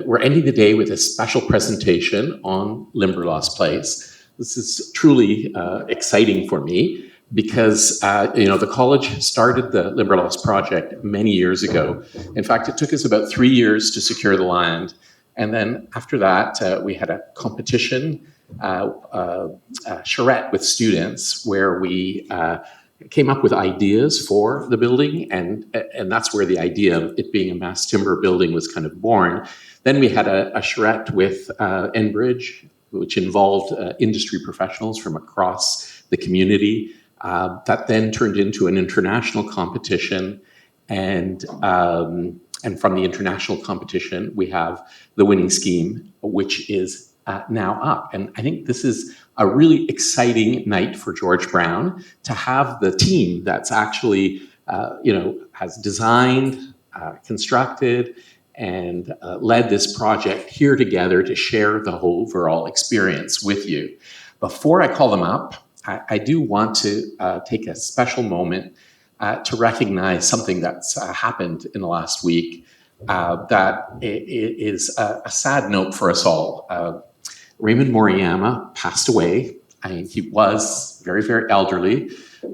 We're ending the day with a special presentation on Limberlost Place. This is truly exciting for me because the college started the Limberlost project many years ago. In fact, it took us about 3 years to secure the land. And then after that, we had a competition, charrette with students, where we came up with ideas for the building, and that's where the idea of it being a mass timber building was kind of born. Then we had a charrette with Enbridge, which involved industry professionals from across the community. That then turned into an international competition, and from the international competition, we have the winning scheme, which is now up. And I think this is a really exciting night for George Brown to have the team that's actually, has designed, constructed, and led this project here together to share the whole overall experience with you. Before I call them up, I do want to take a special moment to recognize something that's happened in the last week that is a sad note for us all. Raymond Moriyama passed away. He was very, very elderly,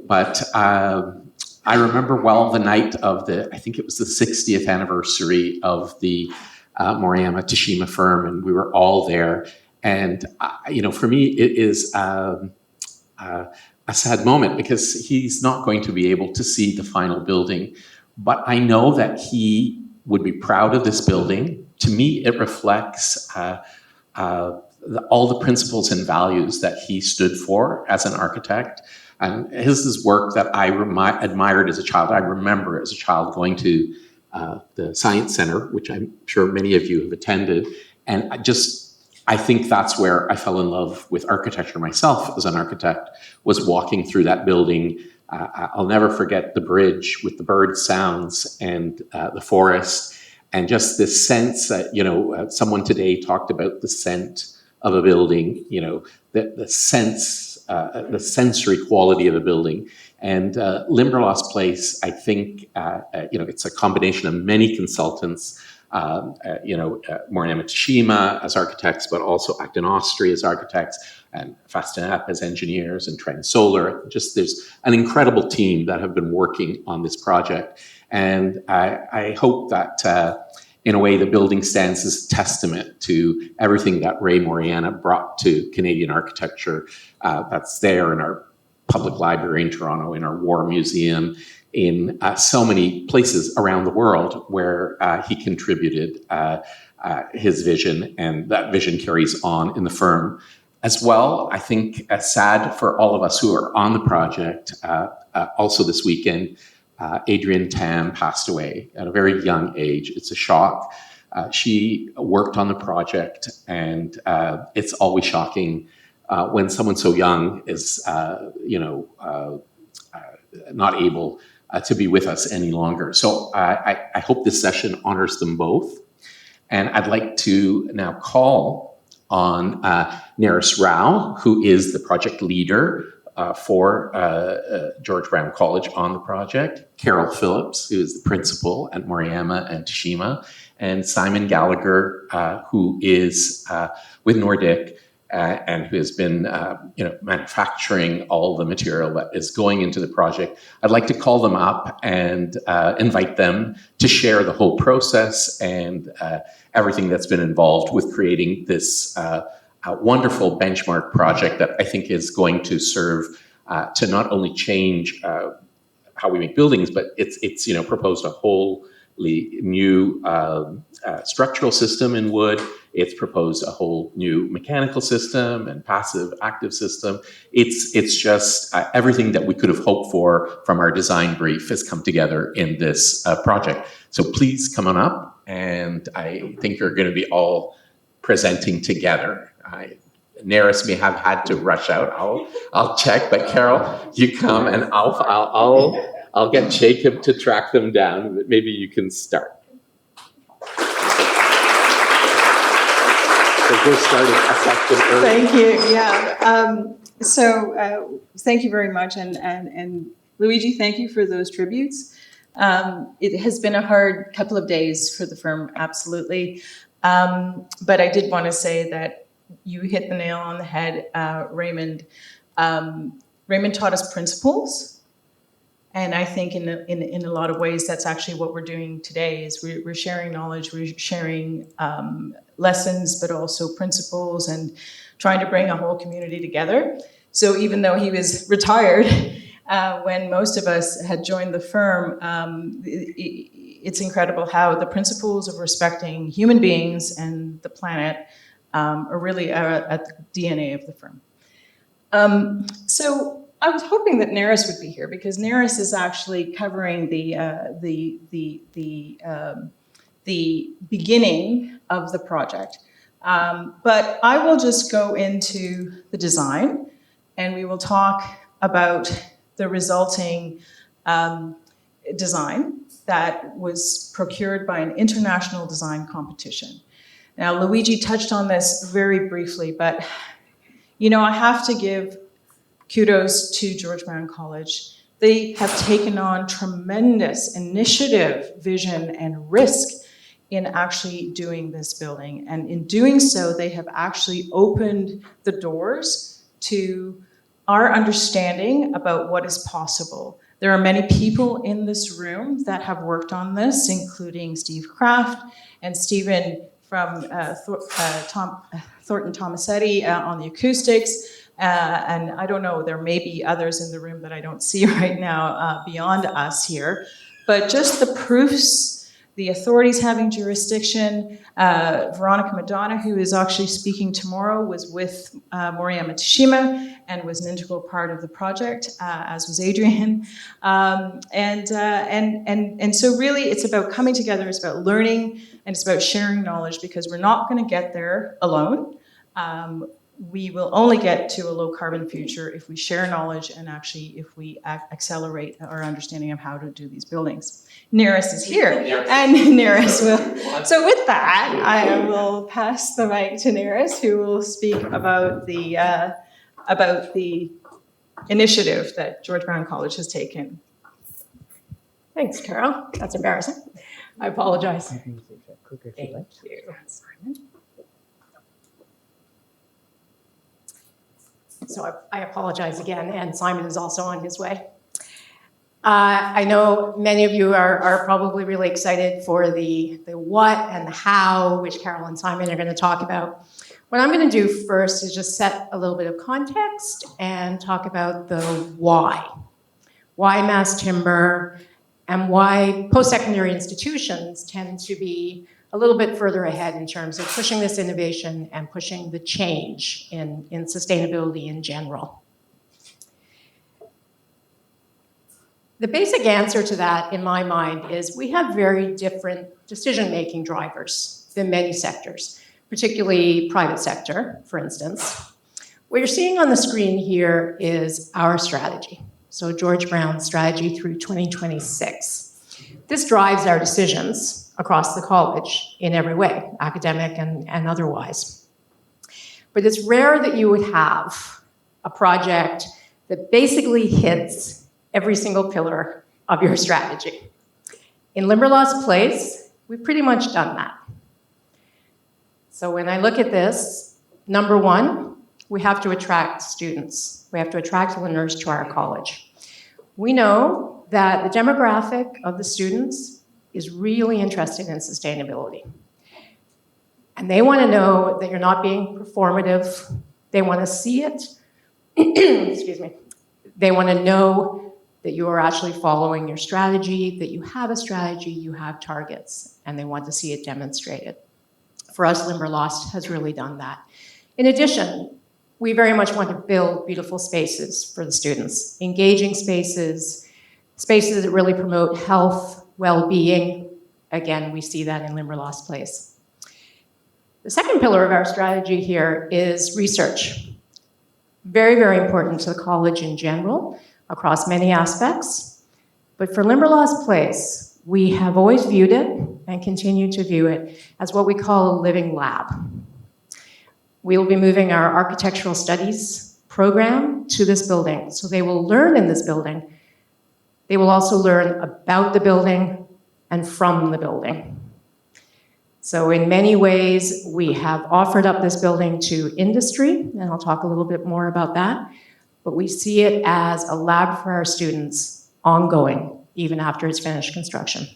but I remember well the night of I think it was the 60th anniversary of the Moriyama Tashima firm, and we were all there. And, for me, it is a sad moment because he's not going to be able to see the final building. But I know that he would be proud of this building. To me, it reflects all the principles and values that he stood for as an architect. And his is work that I admired as a child. I remember as a child going to the Science Center, which I'm sure many of you have attended. And I think that's where I fell in love with architecture myself as an architect, was walking through that building. I'll never forget the bridge with the bird sounds and the forest, and just this sense that, someone today talked about the scent of a building, the sense, the sensory quality of a building. And Limberlost Place, I think, it's a combination of many consultants, Moriyama Tashima as architects, but also Acton Austri as architects, and Fastenap as engineers, and Trend Solar. Just there's an incredible team that have been working on this project. And I hope that in a way, the building stands as a testament to everything that Ray Moriyama brought to Canadian architecture. That's there in our public library in Toronto, in our War Museum, in so many places around the world where he contributed his vision, and that vision carries on in the firm. As well, I think sad for all of us who are on the project. Also this weekend, Adrienne Tam passed away at a very young age. It's a shock. She worked on the project, and it's always shocking when someone so young is, not able to be with us any longer. So I hope this session honors them both. And I'd like to now call on Naris Rao, who is the project leader for George Brown College on the project, Carol Phillips, who is the principal at Moriyama and Tashima, and Simon Gallagher, who is with Nordic, and who has been manufacturing all the material that is going into the project. I'd like to call them up and invite them to share the whole process and everything that's been involved with creating this wonderful benchmark project that I think is going to serve to not only change how we make buildings, but it's proposed a wholly new structural system in wood. It's proposed a whole new mechanical system and passive active system. It's just everything that we could have hoped for from our design brief has come together in this project. So please come on up, and I think you're going to be all presenting together. Naris may have had to rush out. I'll check, but Carol, you come, and I'll get Jacob to track them down. Maybe you can start. So we're starting a section early. Thank you. Yeah. So thank you very much, and Luigi, thank you for those tributes. It has been a hard couple of days for the firm, absolutely. But I did want to say that you hit the nail on the head, Raymond. Raymond taught us principles, and I think in a lot of ways that's actually what we're doing today. Is we're sharing knowledge, we're sharing lessons, but also principles, and trying to bring a whole community together. So even though he was retired, when most of us had joined the firm, it's incredible how the principles of respecting human beings and the planet are really at the DNA of the firm. So I was hoping that Neris would be here, because Neris is actually covering the beginning of the project. But I will just go into the design, and we will talk about the resulting design that was procured by an international design competition. Now, Luigi touched on this very briefly, but you know, I have to give kudos to George Brown College. They have taken on tremendous initiative, vision, and risk in actually doing this building. And in doing so, they have actually opened the doors to our understanding about what is possible. There are many people in this room that have worked on this, including Steve Kraft and Stephen from Thornton Tomasetti on the acoustics. And I don't know, there may be others in the room that I don't see right now beyond us here. But just the proofs, the authorities having jurisdiction. Veronica Madonna, who is actually speaking tomorrow, was with Moriyama Tashima and was an integral part of the project, as was Adrian. And so really it's about coming together, it's about learning, and it's about sharing knowledge, because we're not going to get there alone. We will only get to a low carbon future if we share knowledge and actually if we accelerate our understanding of how to do these buildings. Neris is here, and Neris will. So with that, I will pass the mic to Neris, who will speak about the initiative that George Brown College has taken. Thanks, Carol. That's embarrassing. I apologize. Thank you, Simon. So I apologize again, and Simon is also on his way. I know many of you are probably really excited for the what and the how, which Carol and Simon are going to talk about. What I'm going to do first is just set a little bit of context and talk about the why. Why mass timber, and why post-secondary institutions tend to be a little bit further ahead in terms of pushing this innovation and pushing the change in sustainability in general. The basic answer to that, in my mind, is we have very different decision-making drivers than many sectors, particularly private sector, for instance. What you're seeing on the screen here is our strategy. So George Brown's strategy through 2026. This drives our decisions across the college in every way, academic and otherwise. But it's rare that you would have a project that basically hits every single pillar of your strategy. In Limberlost Place, we've pretty much done that. So when I look at this, number one, we have to attract students. We have to attract learners to our college. We know that the demographic of the students is really interested in sustainability. And they want to know that you're not being performative. They want to see it. Excuse me. They want to know that you are actually following your strategy, that you have a strategy, you have targets, and they want to see it demonstrated. For us, Limberlost has really done that. In addition, we very much want to build beautiful spaces for the students, engaging spaces, spaces that really promote health, well-being. Again, we see that in Limberlost Place. The second pillar of our strategy here is research. Very, very important to the college in general, across many aspects. But for Limberlost Place, we have always viewed it and continue to view it as what we call a living lab. We will be moving our architectural studies program to this building. So they will learn in this building They will also learn about the building and from the building. So in many ways, we have offered up this building to industry, and I'll talk a little bit more about that, but we see it as a lab for our students, ongoing, even after it's finished construction.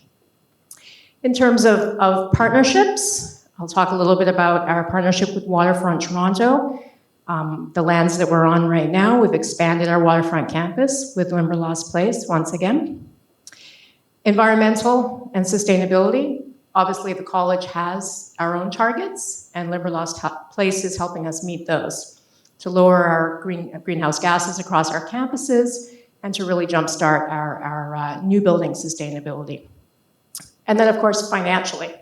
In terms of partnerships, I'll talk a little bit about our partnership with Waterfront Toronto. The lands that we're on right now, we've expanded our waterfront campus with Limberlost Place once again. Environmental and sustainability. Obviously, the college has our own targets, and Limberlost Place is helping us meet those to lower our greenhouse gases across our campuses and to really jumpstart our new building sustainability. And then, of course, financially.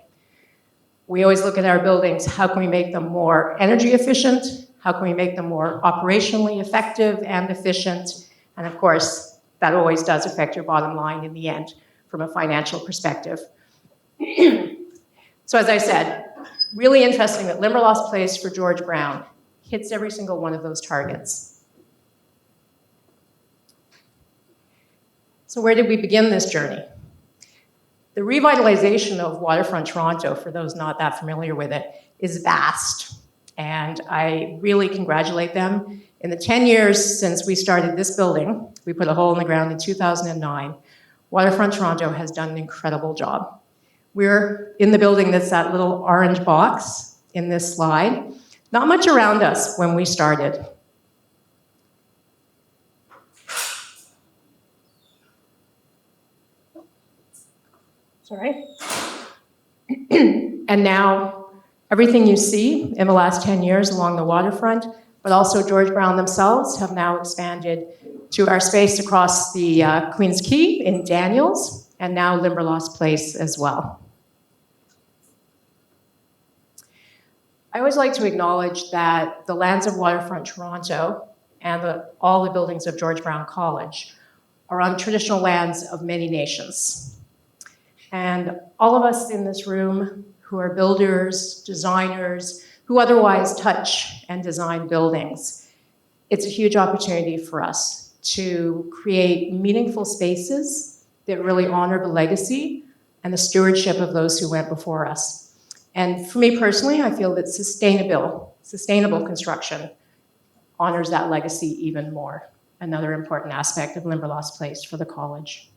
We always look at our buildings, how can we make them more energy efficient? How can we make them more operationally effective and efficient? And of course, that always does affect your bottom line in the end from a financial perspective. So as I said, really interesting that Limberlost Place for George Brown hits every single one of those targets. So where did we begin this journey? The revitalization of Waterfront Toronto, for those not that familiar with it, is vast. And I really congratulate them. In the 10 years since we started this building, we put a hole in the ground in 2009, Waterfront Toronto has done an incredible job. We're in the building that's that little orange box in this slide. Not much around us when we started. Sorry. And now, everything you see in the last 10 years along the waterfront, but also George Brown themselves have now expanded to our space across the Queen's Quay in Daniels, and now Limberlost Place as well. I always like to acknowledge that the lands of Waterfront Toronto and all the buildings of George Brown College are on traditional lands of many nations. And all of us in this room who are builders, designers, who otherwise touch and design buildings, it's a huge opportunity for us to create meaningful spaces that really honor the legacy and the stewardship of those who went before us. And for me personally, I feel that sustainable construction honors that legacy even more. Another important aspect of Limberlost Place for the college.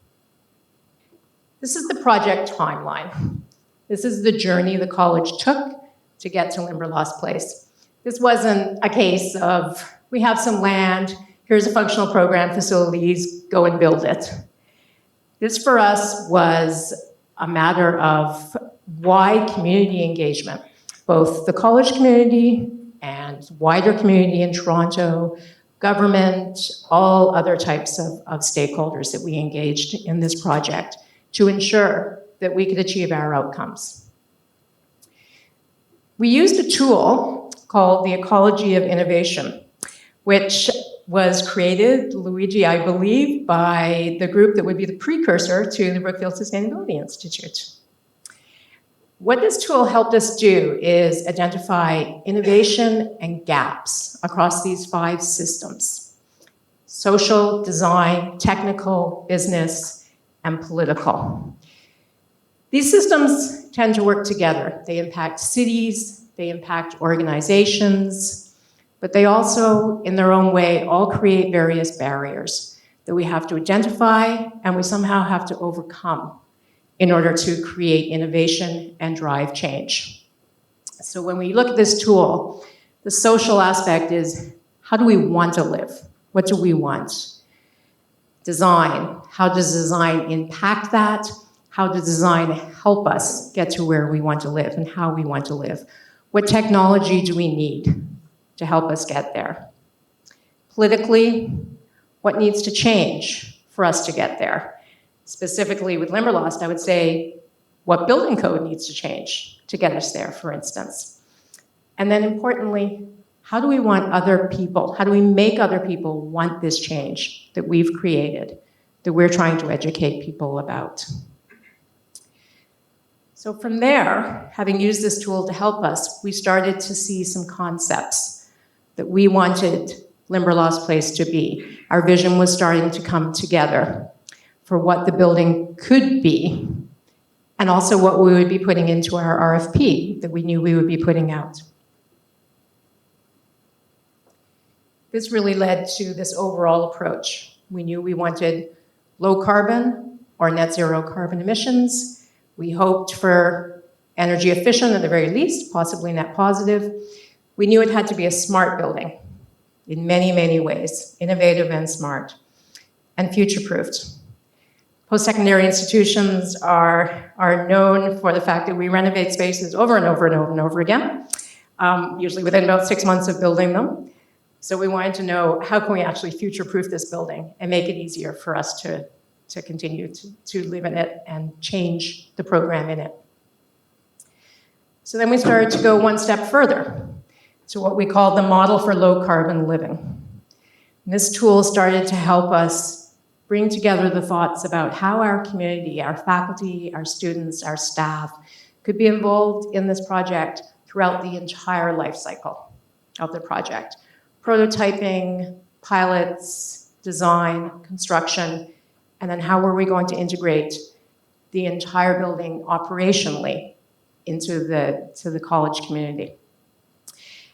This is the project timeline. This is the journey the college took to get to Limberlost Place. This wasn't a case of, we have some land, here's a functional program facilities, go and build it. This for us was a matter of wide community engagement, both the college community and wider community in Toronto, government, all other types of stakeholders that we engaged in this project to ensure that we could achieve our outcomes. We used a tool called the Ecology of Innovation, which was created, Luigi, I believe, by the group that would be the precursor to the Brookfield Sustainability Institute. What this tool helped us do is identify innovation and gaps across these 5 systems: social, design, technical, business, and political. These systems tend to work together. They impact cities, they impact organizations, but they also, in their own way, all create various barriers that we have to identify and we somehow have to overcome in order to create innovation and drive change. So when we look at this tool, the social aspect is, how do we want to live? What do we want? Design, how does design impact that? How does design help us get to where we want to live and how we want to live? What technology do we need to help us get there? Politically, what needs to change for us to get there? Specifically with Limberlost, I would say, what building code needs to change to get us there, for instance? And then importantly, how do we want other people, how do we make other people want this change that we've created, that we're trying to educate people about? So from there, having used this tool to help us, we started to see some concepts that we wanted Limberlost Place to be. Our vision was starting to come together. for what the building could be, and also what we would be putting into our RFP that we knew we would be putting out. This really led to this overall approach. We knew we wanted low carbon or net zero carbon emissions. We hoped for energy efficient at the very least, possibly net positive. We knew it had to be a smart building in many, many ways, innovative and smart, and future-proofed. Post-secondary institutions are known for the fact that we renovate spaces over and over and over and over again, usually within about 6 months of building them. So we wanted to know, how can we actually future-proof this building and make it easier for us to continue to live in it and change the program in it. So then we started to go one step further to what we call the model for low carbon living. And this tool started to help us bring together the thoughts about how our community, our faculty, our students, our staff could be involved in this project throughout the entire life cycle of the project. Prototyping, pilots, design, construction, and then how were we going to integrate the entire building operationally into the college community.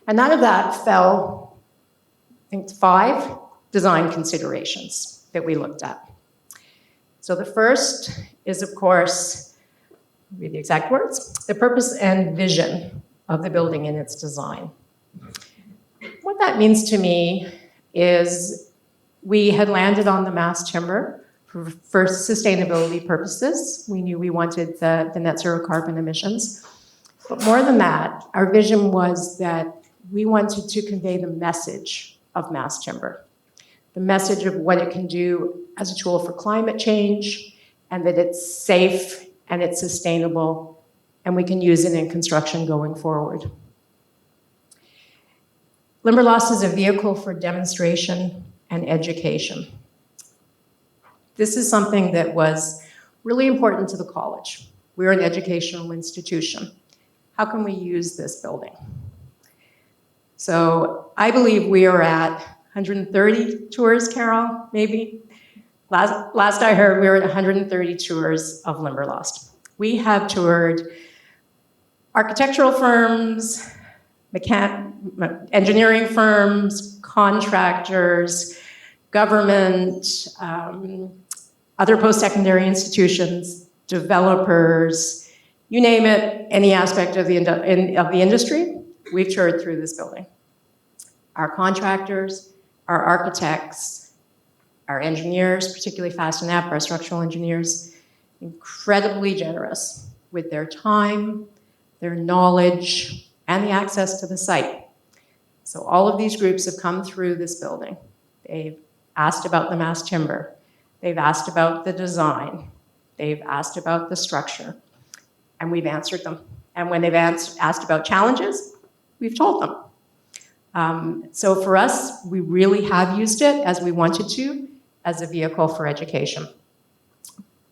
And out of that fell, I think, 5 design considerations that we looked at. So the first is, of course, read the exact words, the purpose and vision of the building and its design. What that means to me is we had landed on the mass timber for sustainability purposes. We knew we wanted the net zero carbon emissions. But more than that, our vision was that we wanted to convey the message of mass timber, the message of what it can do as a tool for climate change, and that it's safe and it's sustainable, and we can use it in construction going forward. Limberlost is a vehicle for demonstration and education. This is something that was really important to the college. We're an educational institution. How can we use this building? So I believe we are at 130 tours, Carol, maybe? Last I heard, we were at 130 tours of Limberlost. We have toured architectural firms, engineering firms, contractors, government, other post-secondary institutions, developers, you name it, any aspect of the industry, we've toured through this building. Our contractors, our architects, our engineers, particularly Fast and App, our structural engineers, incredibly generous with their time, their knowledge, and the access to the site. So all of these groups have come through this building. They've asked about the mass timber. They've asked about the design. They've asked about the structure. And we've answered them. And when they've asked about challenges, we've told them. So for us, we really have used it as we wanted to, as a vehicle for education.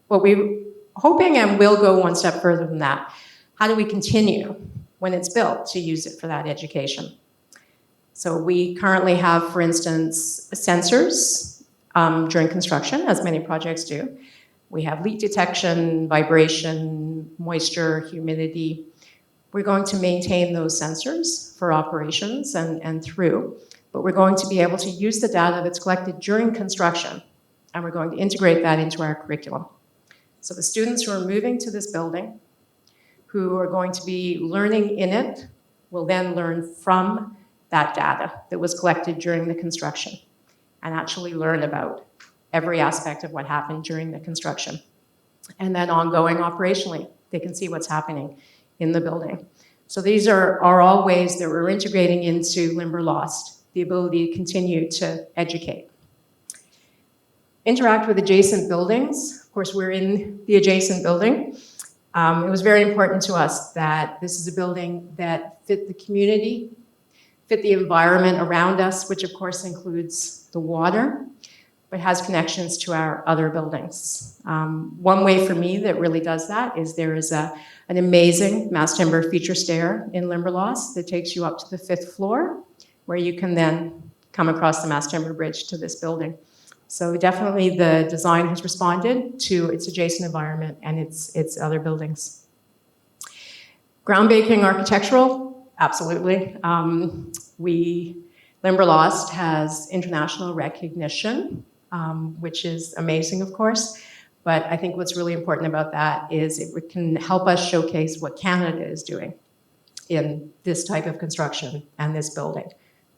What we're hoping, and will go one step further than that, how do we continue when it's built to use it for that education? So we currently have, for instance, sensors during construction, as many projects do. We have leak detection, vibration, moisture, humidity. We're going to maintain those sensors for operations and through, but we're going to be able to use the data that's collected during construction, and we're going to integrate that into our curriculum. So the students who are moving to this building, who are going to be learning in it, will then learn from that data that was collected during the construction and actually learn about every aspect of what happened during the construction. And then ongoing operationally, they can see what's happening in the building. So these are all ways that we're integrating into Limberlost, the ability to continue to educate. Interact with adjacent buildings. Of course, we're in the adjacent building. It was very important to us that this is a building that fit the community, fit the environment around us, which of course includes the water, but has connections to our other buildings. One way for me that really does that is there is an amazing mass timber feature stair in Limberlost that takes you up to the 5th floor, where you can then come across the mass timber bridge to this building. So definitely the design has responded to its adjacent environment and its other buildings. Groundbreaking architectural, absolutely. Limberlost has international recognition, which is amazing, of course. But I think what's really important about that is it can help us showcase what Canada is doing in this type of construction and this building,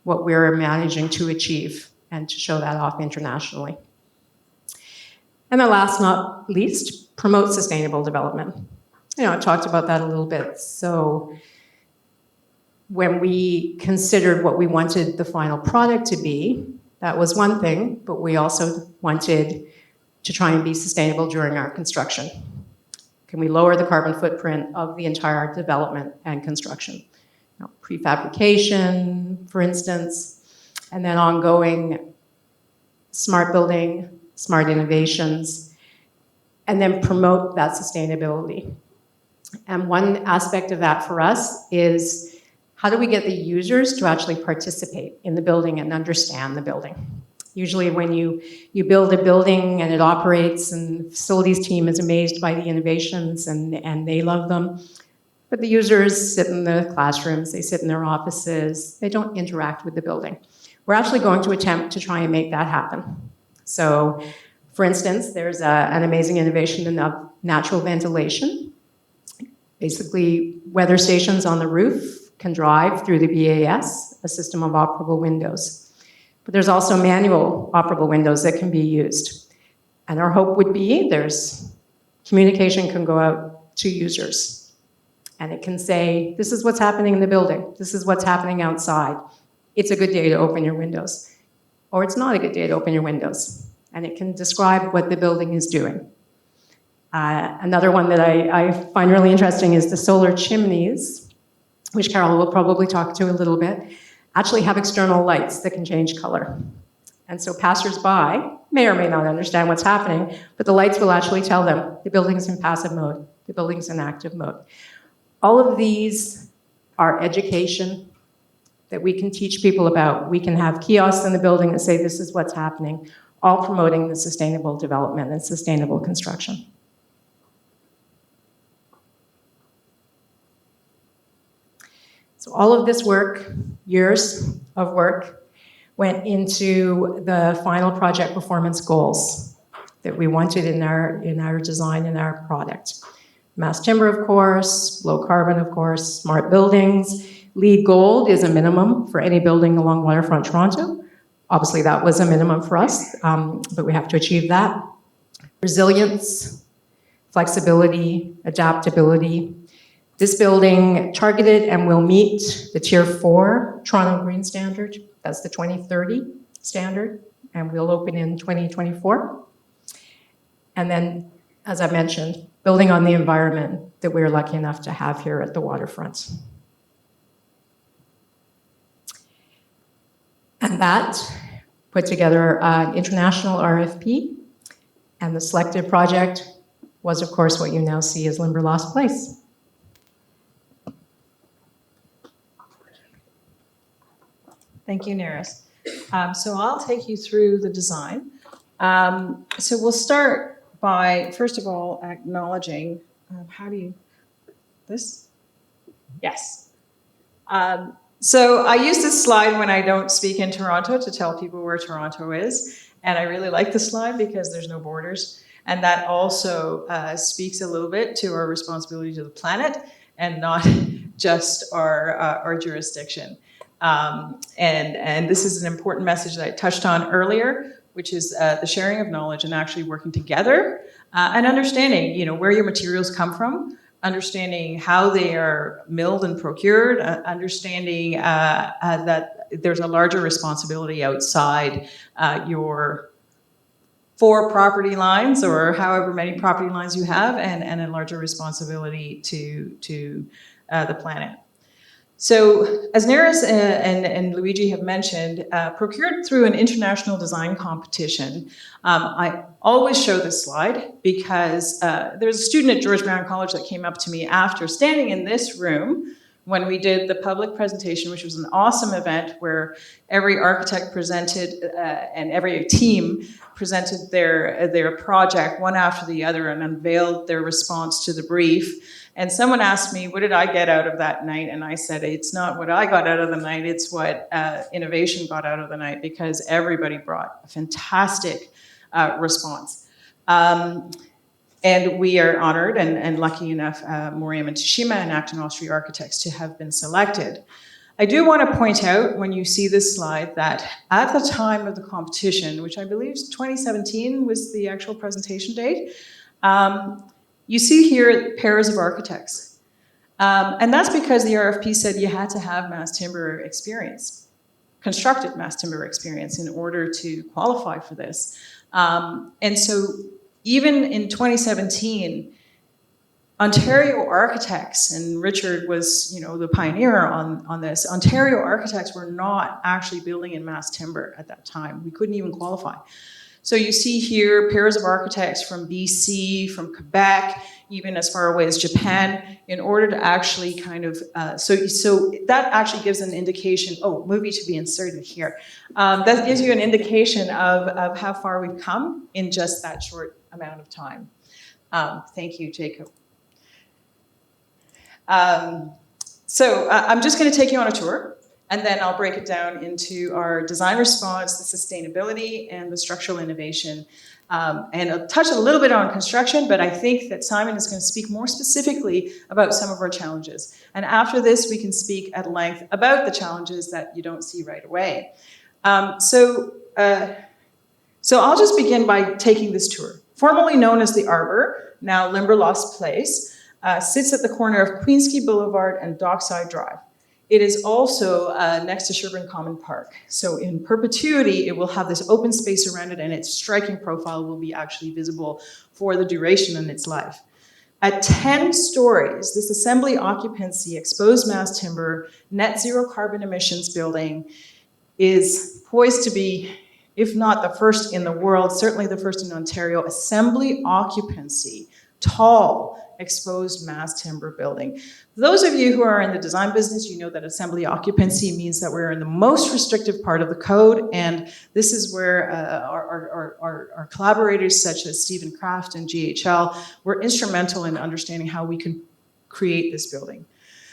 what we're managing to achieve, and to show that off internationally. And then last not least, promote sustainable development. I talked about that a little bit. So when we considered what we wanted the final product to be, that was one thing, but we also wanted to try and be sustainable during our construction. Can we lower the carbon footprint of the entire development and construction? Prefabrication, for instance, and then ongoing smart building, smart innovations, and then promote that sustainability. And one aspect of that for us is, how do we get the users to actually participate in the building and understand the building? Usually when you build a building and it operates and the facilities team is amazed by the innovations and they love them, but the users sit in the classrooms, they sit in their offices, they don't interact with the building. We're actually going to attempt to try and make that happen. So, for instance, there's an amazing innovation in natural ventilation. Basically, weather stations on the roof can drive through the BAS, a system of operable windows. But there's also manual operable windows that can be used. And our hope would be communication can go out to users. And it can say, this is what's happening in the building. This is what's happening outside. It's a good day to open your windows. Or it's not a good day to open your windows. And it can describe what the building is doing. Another one that I find really interesting is the solar chimneys, which Carol will probably talk to a little bit, actually have external lights that can change color. And so passersby may or may not understand what's happening, but the lights will actually tell them the building's in passive mode, the building's in active mode. All of these are education that we can teach people about. We can have kiosks in the building that say this is what's happening, all promoting the sustainable development and sustainable construction. So all of this work, years of work, went into the final project performance goals that we wanted in our design and our product. Mass timber, of course, low carbon, of course, smart buildings. LEED Gold is a minimum for any building along waterfront Toronto. Obviously that was a minimum for us, but we have to achieve that. Resilience, flexibility, adaptability. This building targeted and will meet the Tier 4 Toronto Green Standard. That's the 2030 standard, and we'll open in 2024. And then, as I mentioned, building on the environment that we're lucky enough to have here at the waterfront. And that put together an international RFP, and the selected project was, of course, what you now see as Limberlost Place. Thank you, Neris. So I'll take you through the design. So we'll start by, first of all, acknowledging, Yes. So I use this slide when I don't speak in Toronto to tell people where Toronto is. And I really like this slide because there's no borders. And that also speaks a little bit to our responsibility to the planet and not just our jurisdiction. And this is an important message that I touched on earlier, which is the sharing of knowledge and actually working together and understanding, where your materials come from, understanding how they are milled and procured, understanding that there's a larger responsibility outside your 4 property lines or however many property lines you have, and a larger responsibility to the planet. So, as Neris and Luigi have mentioned, procured through an international design competition. I always show this slide because there's a student at George Brown College that came up to me after standing in this room when we did the public presentation, which was an awesome event where every architect presented and every team presented their project one after the other and unveiled their response to the brief. And someone asked me, what did I get out of that night? And I said, it's not what I got out of the night, it's what innovation got out of the night, because everybody brought a fantastic response. And we are honored and lucky enough, Moriam Tashima and Acton Austria Architects, to have been selected. I do want to point out, when you see this slide, that at the time of the competition, which I believe 2017 was the actual presentation date, you see here pairs of architects. And that's because the RFP said you had to have mass timber experience, constructed mass timber experience, in order to qualify for this. And so even in 2017, Ontario architects, and Richard was, the pioneer on this, Ontario architects were not actually building in mass timber at that time. We couldn't even qualify. So you see here pairs of architects from BC, from Quebec, even as far away as Japan, in order to actually kind of, so that actually gives an indication, movie to be inserted here. That gives you an indication of how far we've come in just that short amount of time. Thank you, Jacob. So I'm just going to take you on a tour, and then I'll break it down into our design response, the sustainability, and the structural innovation. And I'll touch a little bit on construction, but I think that Simon is going to speak more specifically about some of our challenges. And after this, we can speak at length about the challenges that you don't see right away. So I'll just begin by taking this tour. Formerly known as the Arbor, now Limberlost Place, sits at the corner of Queensquay Boulevard and Dockside Drive. It is also next to Sherbourne Common Park. So in perpetuity, it will have this open space around it, and its striking profile will be actually visible for the duration of its life. At 10 stories, this assembly occupancy, exposed mass timber, net zero carbon emissions building is poised to be, if not the first in the world, certainly the first in Ontario, assembly occupancy, tall, exposed mass timber building. Those of you who are in the design business, you know that assembly occupancy means that we're in the most restrictive part of the code, and this is where our collaborators such as Stephen Kraft and GHL were instrumental in understanding how we can create this building.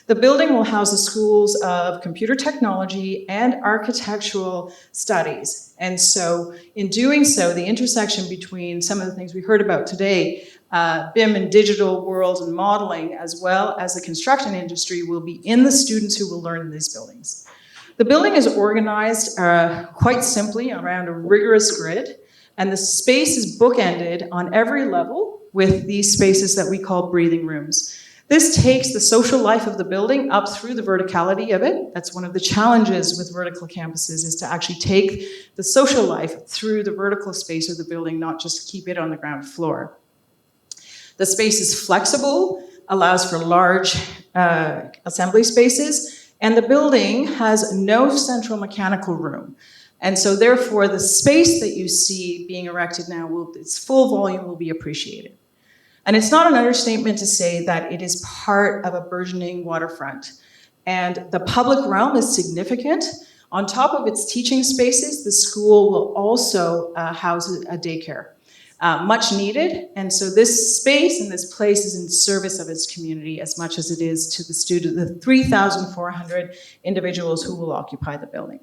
The building will house the schools of computer technology and architectural studies. And so in doing so, the intersection between some of the things we heard about today, BIM and digital world and modeling, as well as the construction industry, will be in the students who will learn in these buildings. The building is organized quite simply around a rigorous grid, and the space is bookended on every level with these spaces that we call breathing rooms. This takes the social life of the building up through the verticality of it. That's one of the challenges with vertical campuses, is to actually take the social life through the vertical space of the building, not just keep it on the ground floor. The space is flexible, allows for large assembly spaces, and the building has no central mechanical room. And so therefore, the space that you see being erected now, its full volume will be appreciated. And it's not an understatement to say that it is part of a burgeoning waterfront. And the public realm is significant. On top of its teaching spaces, the school will also house a daycare, much needed. And so this space and this place is in service of its community as much as it is to the 3,400 individuals who will occupy the building.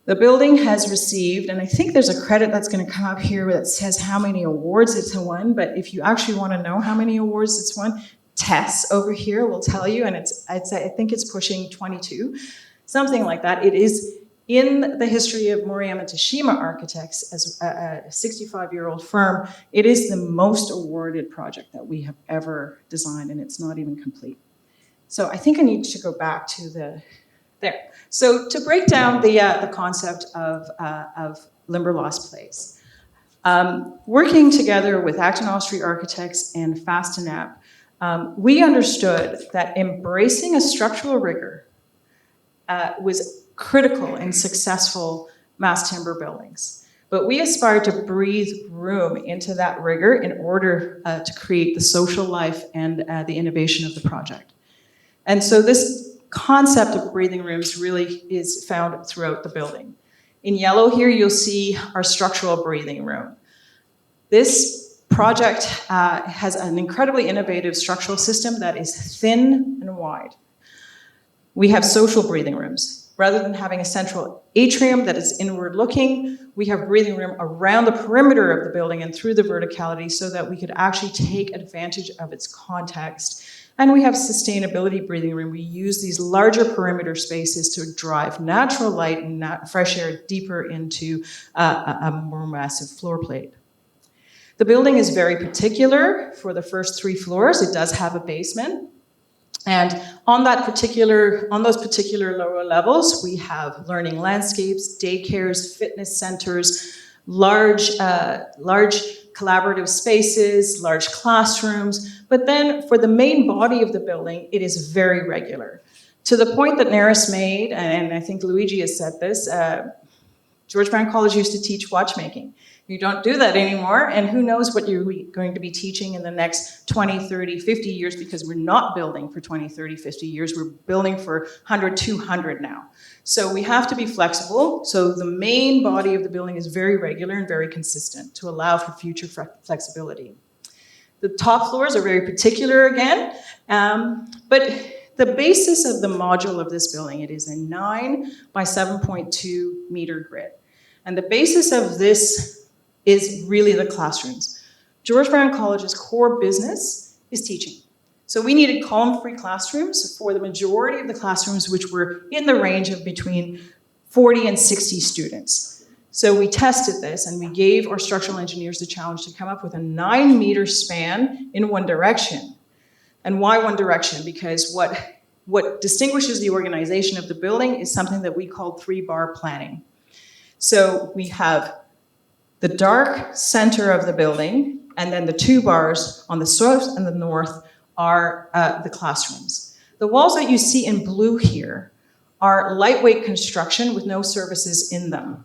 The building has received, and I think there's a credit that's going to come up here that says how many awards it's won, but if you actually want to know how many awards it's won, Tess over here will tell you, and I think it's pushing 22, something like that. It is in the history of Moriam Tashima Architects, as a 65-year-old firm, it is the most awarded project that we have ever designed, and it's not even complete. So I think I need to go back to there. So to break down the concept of Limberlost Place, working together with Acton Austria Architects and Fastenap, we understood that embracing a structural rigor was critical in successful mass timber buildings. But we aspired to breathe room into that rigor in order to create the social life and the innovation of the project. And so this concept of breathing rooms really is found throughout the building. In yellow here, you'll see our structural breathing room. This project has an incredibly innovative structural system that is thin and wide. We have social breathing rooms. Rather than having a central atrium that is inward looking, we have breathing room around the perimeter of the building and through the verticality so that we could actually take advantage of its context. And we have sustainability breathing room. We use these larger perimeter spaces to drive natural light and fresh air deeper into a more massive floor plate. The building is very particular for the first 3 floors. It does have a basement. And on those particular lower levels, we have learning landscapes, daycares, fitness centers, large collaborative spaces, large classrooms. But then for the main body of the building, it is very regular. To the point that Neris made, and I think Luigi has said this, George Brown College used to teach watchmaking. You don't do that anymore, and who knows what you're going to be teaching in the next 20, 30, 50 years, because we're not building for 20, 30, 50 years, we're building for 100, 200 now. So we have to be flexible, so the main body of the building is very regular and very consistent to allow for future flexibility. The top floors are very particular again, but the basis of the module of this building, it is a 9 by 7.2 meter grid. And the basis of this is really the classrooms. George Brown College's core business is teaching. So we needed column-free classrooms for the majority of the classrooms, which were in the range of between 40 and 60 students. So we tested this and we gave our structural engineers the challenge to come up with a 9-meter span in one direction. And why one direction? Because what distinguishes the organization of the building is something that we call 3-bar planning. So we have the dark center of the building, and then the 2 bars on the south and the north are the classrooms. The walls that you see in blue here are lightweight construction with no services in them.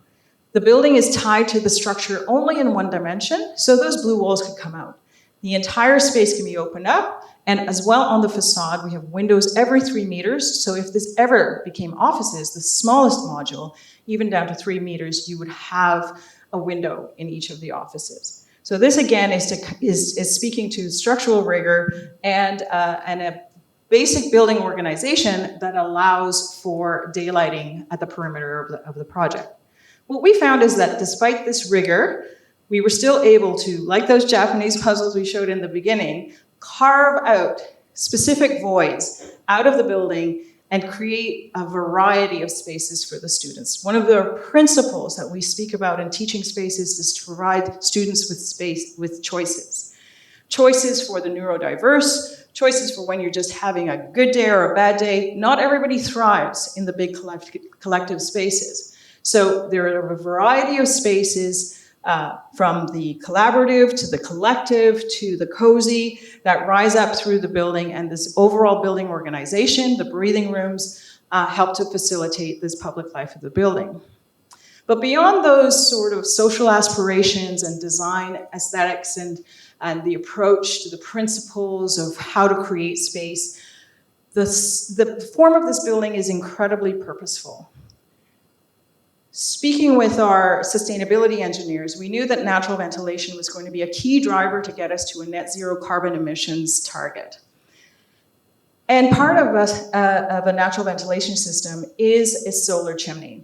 The building is tied to the structure only in one dimension, so those blue walls could come out. The entire space can be opened up, and as well on the facade, we have windows every 3 meters, so if this ever became offices, the smallest module, even down to 3 meters, you would have a window in each of the offices. So this again is speaking to structural rigor and a basic building organization that allows for daylighting at the perimeter of the project. What we found is that despite this rigor, we were still able to, like those Japanese puzzles we showed in the beginning, carve out specific voids out of the building and create a variety of spaces for the students. One of the principles that we speak about in teaching spaces is to provide students with space, with choices. Choices for the neurodiverse, choices for when you're just having a good day or a bad day. Not everybody thrives in the big collective spaces. So there are a variety of spaces from the collaborative to the collective to the cozy that rise up through the building, and this overall building organization, the breathing rooms, help to facilitate this public life of the building. But beyond those sort of social aspirations and design aesthetics and the approach to the principles of how to create space, the form of this building is incredibly purposeful. Speaking with our sustainability engineers, we knew that natural ventilation was going to be a key driver to get us to a net zero carbon emissions target. And part of a natural ventilation system is a solar chimney,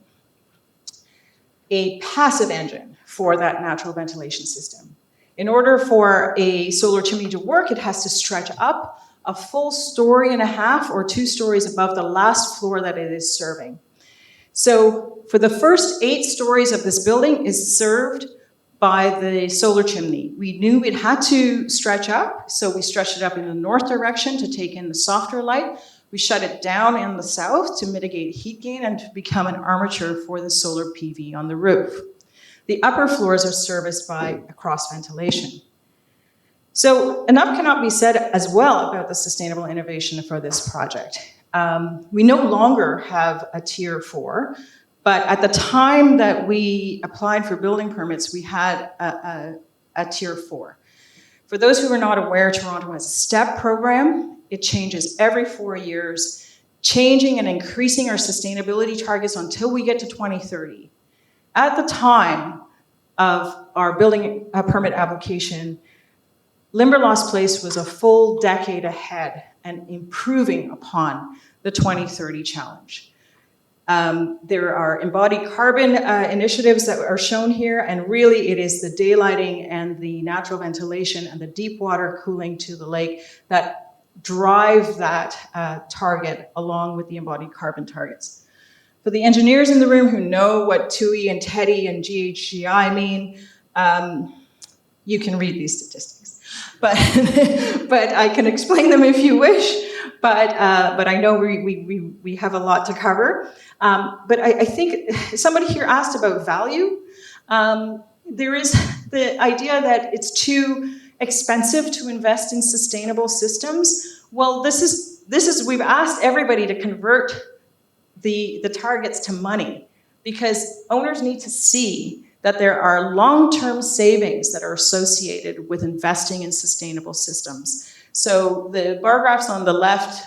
a passive engine for that natural ventilation system. In order for a solar chimney to work, it has to stretch up a full 1.5 stories or 2 stories above the last floor that it is serving. So for the first 8 stories of this building is served by the solar chimney. We knew it had to stretch up, so we stretched it up in the north direction to take in the softer light. We shut it down in the south to mitigate heat gain and to become an armature for the solar PV on the roof. The upper floors are serviced by a cross ventilation. So enough cannot be said as well about the sustainable innovation for this project. We no longer have a tier 4, but at the time that we applied for building permits, we had a tier 4. For those who are not aware, Toronto has a STEP program. It changes every 4 years. changing and increasing our sustainability targets until we get to 2030. At the time of our building permit application, Limberlost Place was a full decade ahead and improving upon the 2030 challenge. There are embodied carbon initiatives that are shown here, and really it is the daylighting and the natural ventilation and the deep water cooling to the lake that drive that target along with the embodied carbon targets. For the engineers in the room who know what TUI and TEDI and GHGI mean, you can read these statistics. But I can explain them if you wish. But I know we have a lot to cover. But I think somebody here asked about value. There is the idea that it's too expensive to invest in sustainable systems. Well, this is we've asked everybody to convert the targets to money, because owners need to see that there are long-term savings that are associated with investing in sustainable systems. So the bar graphs on the left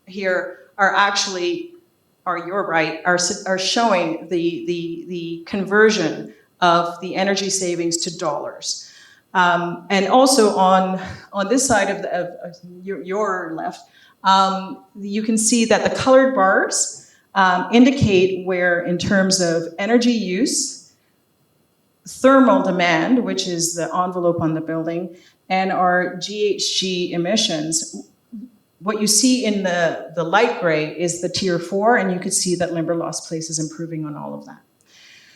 here are actually, or your right, are showing the conversion of the energy savings to dollars. And also on this side of your left, you can see that the colored bars indicate where, in terms of energy use, thermal demand, which is the envelope on the building, and our GHG emissions. What you see in the light gray is the tier 4, and you can see that Limberlost Place is improving on all of that.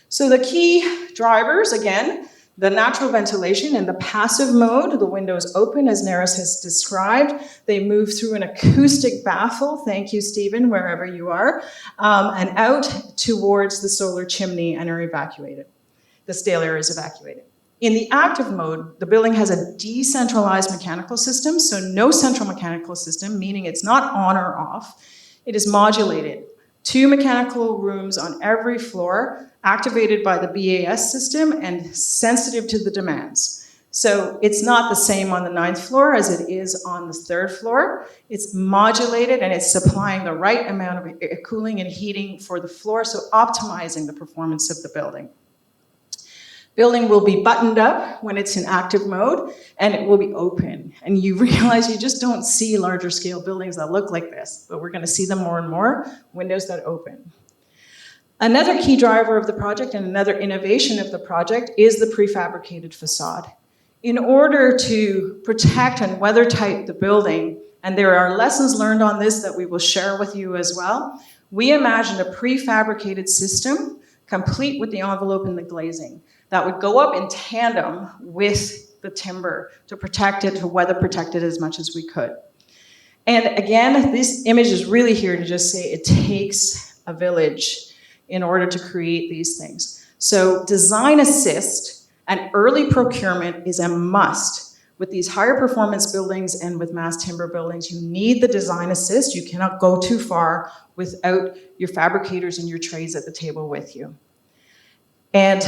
So the key drivers, again, the natural ventilation in the passive mode, the windows open, as Neris has described. They move through an acoustic baffle, thank you, Stephen, wherever you are, and out towards the solar chimney and are evacuated. The stale air is evacuated. In the active mode, the building has a decentralized mechanical system, so no central mechanical system, meaning it's not on or off. It is modulated. 2 mechanical rooms on every floor, activated by the BAS system and sensitive to the demands. So it's not the same on the 9th floor as it is on the 3rd floor. It's modulated and it's supplying the right amount of cooling and heating for the floor, so optimizing the performance of the building. Building will be buttoned up when it's in active mode, and it will be open. And you realize you just don't see larger scale buildings that look like this, but we're gonna see them more and more, windows that open. Another key driver of the project and another innovation of the project is the prefabricated facade. In order to protect and weather tight the building, and there are lessons learned on this that we will share with you as well, we imagined a prefabricated system complete with the envelope and the glazing that would go up in tandem with the timber to protect it, to weather protect it as much as we could. And again, this image is really here to just say it takes a village in order to create these things. So design assist and early procurement is a must. With these higher performance buildings and with mass timber buildings, you need the design assist. You cannot go too far without your fabricators and your trades at the table with you. And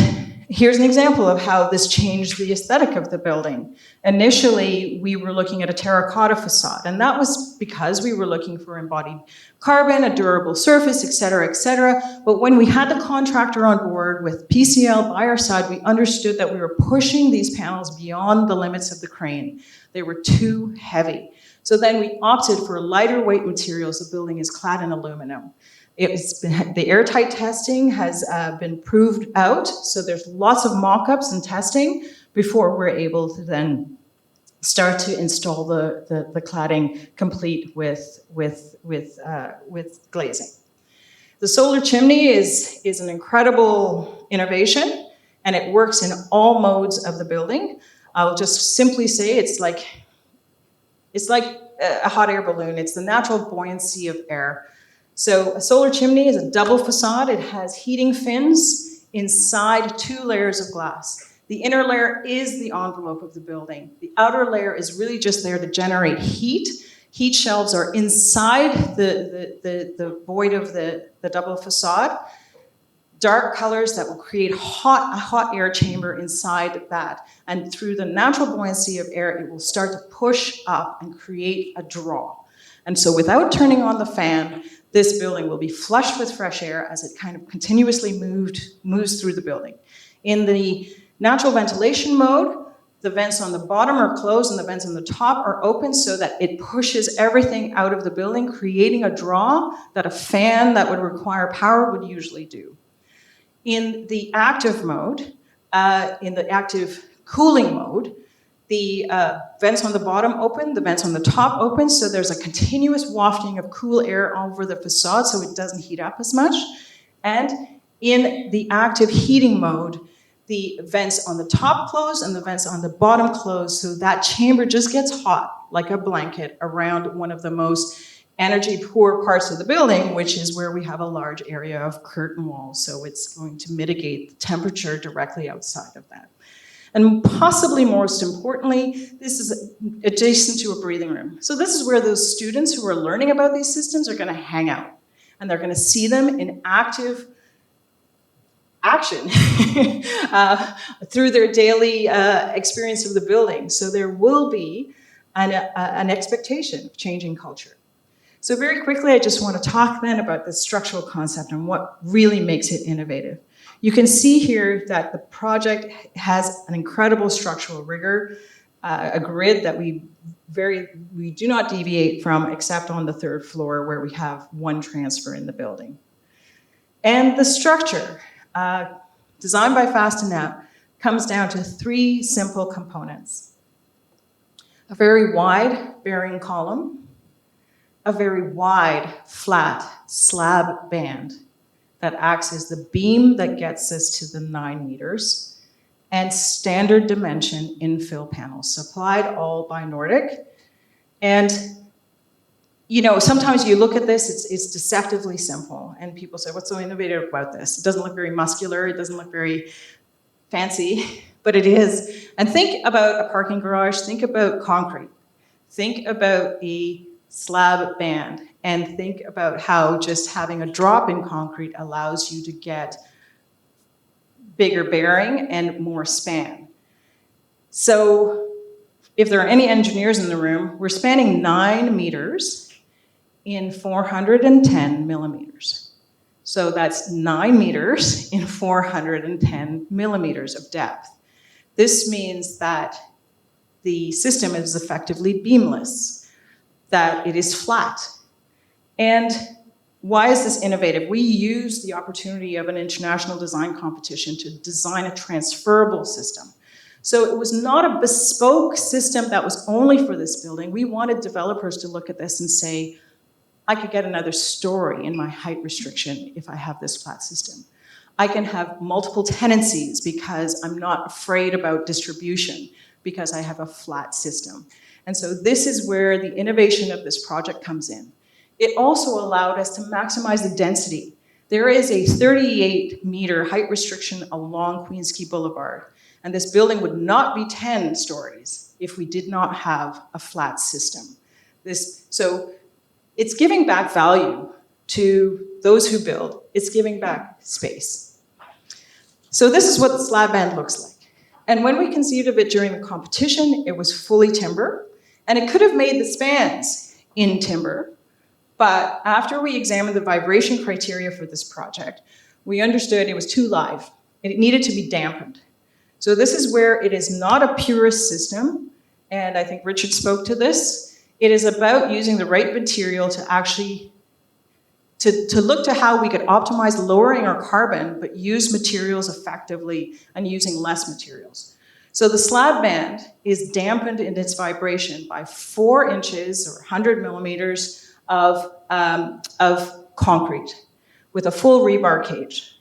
here's an example of how this changed the aesthetic of the building. Initially, we were looking at a terracotta facade, and that was because we were looking for embodied carbon, a durable surface, et cetera, et cetera. But when we had the contractor on board with PCL by our side, we understood that we were pushing these panels beyond the limits of the crane. They were too heavy. So then we opted for lighter weight materials. The building is clad in aluminum. The airtight testing has been proved out, so there's lots of mock-ups and testing before we're able to then start to install the cladding complete with glazing. The solar chimney is an incredible innovation, and it works in all modes of the building. I'll just simply say it's like a hot air balloon. It's the natural buoyancy of air. So a solar chimney is a double facade. It has heating fins inside 2 layers of glass. The inner layer is the envelope of the building. The outer layer is really just there to generate heat. Heat shelves are inside the void of the double facade. Dark colors that will create a hot air chamber inside that. And through the natural buoyancy of air, it will start to push up and create a draw. And so without turning on the fan, this building will be flushed with fresh air as it kind of continuously moves through the building. In the natural ventilation mode, the vents on the bottom are closed and the vents on the top are open so that it pushes everything out of the building, creating a draw that a fan that would require power would usually do. In the active mode, in the active cooling mode, the vents on the bottom open, the vents on the top open, so there's a continuous wafting of cool air over the facade so it doesn't heat up as much. And in the active heating mode, the vents on the top close and the vents on the bottom close, so that chamber just gets hot like a blanket around one of the most energy poor parts of the building, which is where we have a large area of curtain walls, so it's going to mitigate the temperature directly outside of that. And possibly most importantly, this is adjacent to a breathing room. So this is where those students who are learning about these systems are gonna hang out, and they're gonna see them in active action through their daily experience of the building. So there will be an expectation of changing culture. So very quickly, I just want to talk then about the structural concept and what really makes it innovative. You can see here that the project has an incredible structural rigor, a grid that we do not deviate from except on the third floor where we have one transfer in the building. And the structure, designed by Fastenap, comes down to three simple components. A very wide bearing column, a very wide flat slab band that acts as the beam that gets us to the 9 meters, and standard dimension infill panels, supplied all by Nordic. And you know, sometimes you look at this, it's deceptively simple, and people say, what's so innovative about this? It doesn't look very muscular, it doesn't look very fancy, but it is. And think about a parking garage, think about concrete, think about a slab band, and think about how just having a drop in concrete allows you to get bigger bearing and more span. So if there are any engineers in the room, we're spanning 9 meters in 410 millimeters. So that's 9 meters in 410 millimeters of depth. This means that the system is effectively beamless, that it is flat. And why is this innovative? We used the opportunity of an international design competition to design a transferable system. So it was not a bespoke system that was only for this building. We wanted developers to look at this and say, I could get another story in my height restriction if I have this flat system. I can have multiple tenancies because I'm not afraid about distribution because I have a flat system. And so this is where the innovation of this project comes in. It also allowed us to maximize the density. There is a 38-meter height restriction along Queens Quay Boulevard, and this building would not be 10 stories if we did not have a flat system. So it's giving back value to those who build. It's giving back space. So this is what the slab band looks like. And when we conceived of it during the competition, it was fully timber, and it could have made the spans in timber. But after we examined the vibration criteria for this project, we understood it was too live. It needed to be dampened. So this is where it is not a purist system, and I think Richard spoke to this. It is about using the right material to actually, to look to how we could optimize lowering our carbon, but use materials effectively and using less materials. So the slab band is dampened in its vibration by 4 inches or 100 millimeters of concrete with a full rebar cage.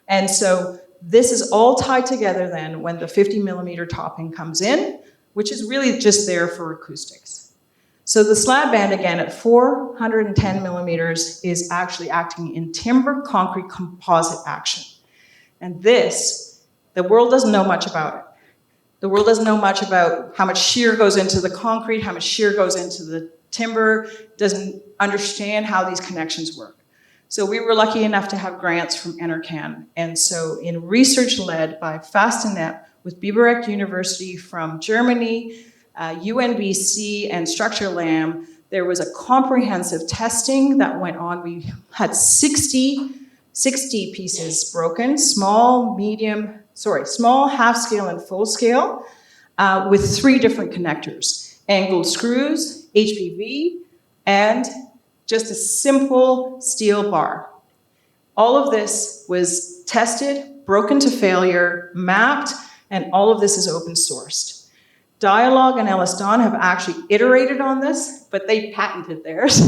And so this is all tied together then when the 50 millimeter topping comes in, which is really just there for acoustics. So the slab band, again, at 410 millimeters is actually acting in timber concrete composite action. And this, the world doesn't know much about it. The world doesn't know much about how much shear goes into the concrete, how much shear goes into the timber, doesn't understand how these connections work. So we were lucky enough to have grants from NRCan. And so in research led by Fastenap with Biberect University from Germany, UNBC and Structure Lam, There was a comprehensive testing that went on. We had 60 pieces broken, small, half scale and full scale, with 3 different connectors: angled screws, HPV, and just a simple steel bar. All of this was tested, broken to failure, mapped, and all of this is open sourced. Dialogue and Ellis-Don have actually iterated on this, but they patented theirs.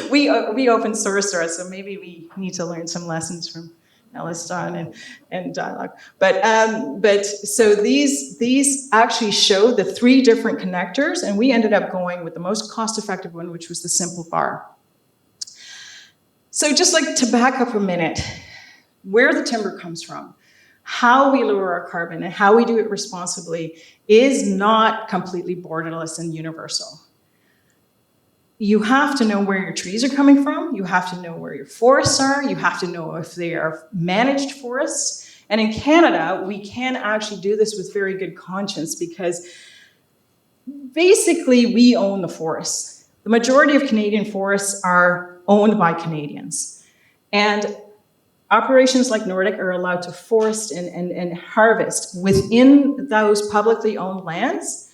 we open sourced ours, so maybe we need to learn some lessons from Ellis-Don and Dialogue. But so these actually show the 3 different connectors, and we ended up going with the most cost-effective one, which was the simple bar. So just like to back up a minute, where the timber comes from, how we lower our carbon and how we do it responsibly is not completely borderless and universal. You have to know where your trees are coming from. You have to know where your forests are. You have to know if they are managed forests. And in Canada, we can actually do this with very good conscience because basically we own the forests. The majority of Canadian forests are owned by Canadians. And operations like Nordic are allowed to forest and harvest within those publicly owned lands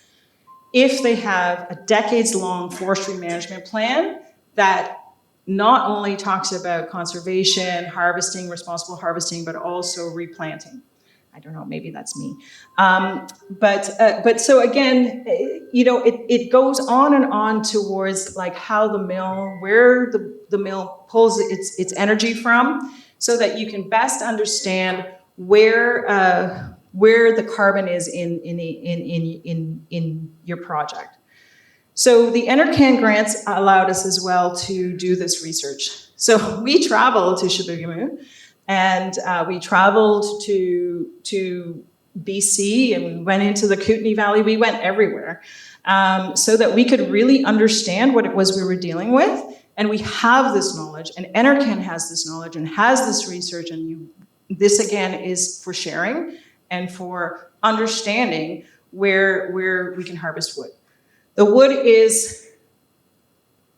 if they have a decades-long forestry management plan that not only talks about conservation, harvesting, responsible harvesting, but also replanting. I don't know, maybe that's me. But so again, it goes on and on towards like how the mill, where the mill pulls its energy from, so that you can best understand where the carbon is in your project. So the NRCan grants allowed us as well to do this research. So we traveled to Chibougamau, and we traveled to BC, and we went into the Kootenay Valley. We went everywhere so that we could really understand what it was we were dealing with. And we have this knowledge, and NRCan has this knowledge and has this research, and this again is for sharing and for understanding where we can harvest wood. The wood is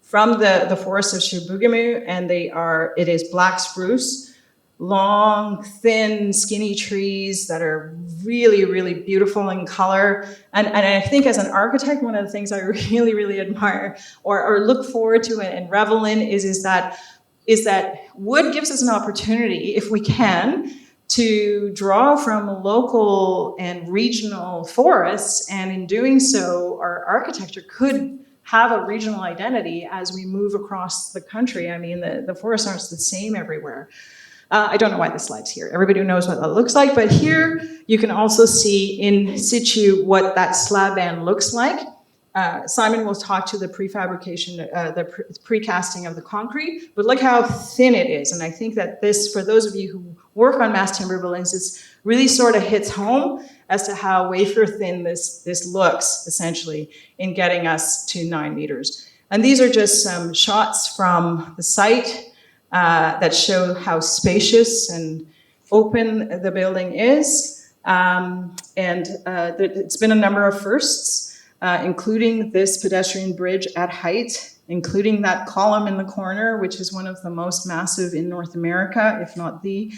from the forest of Chibougamau, and it is black spruce, long, thin, skinny trees that are really, really beautiful in color. And I think as an architect, one of the things I really, really admire or look forward to and revel in is that wood gives us an opportunity, if we can, to draw from local and regional forests, and in doing so, our architecture could have a regional identity as we move across the country. I mean, the forests aren't the same everywhere. I don't know why this slide's here. Everybody knows what that looks like, but here you can also see in situ what that slab band looks like. Simon will talk to the prefabrication, the precasting of the concrete, but look how thin it is. And I think that this, for those of you who work on mass timber buildings, this really sort of hits home as to how wafer thin this looks, essentially, in getting us to 9 meters. And these are just some shots from the site that show how spacious and open the building is. It's been a number of firsts, including this pedestrian bridge at height, including that column in the corner, which is one of the most massive in North America, if not the.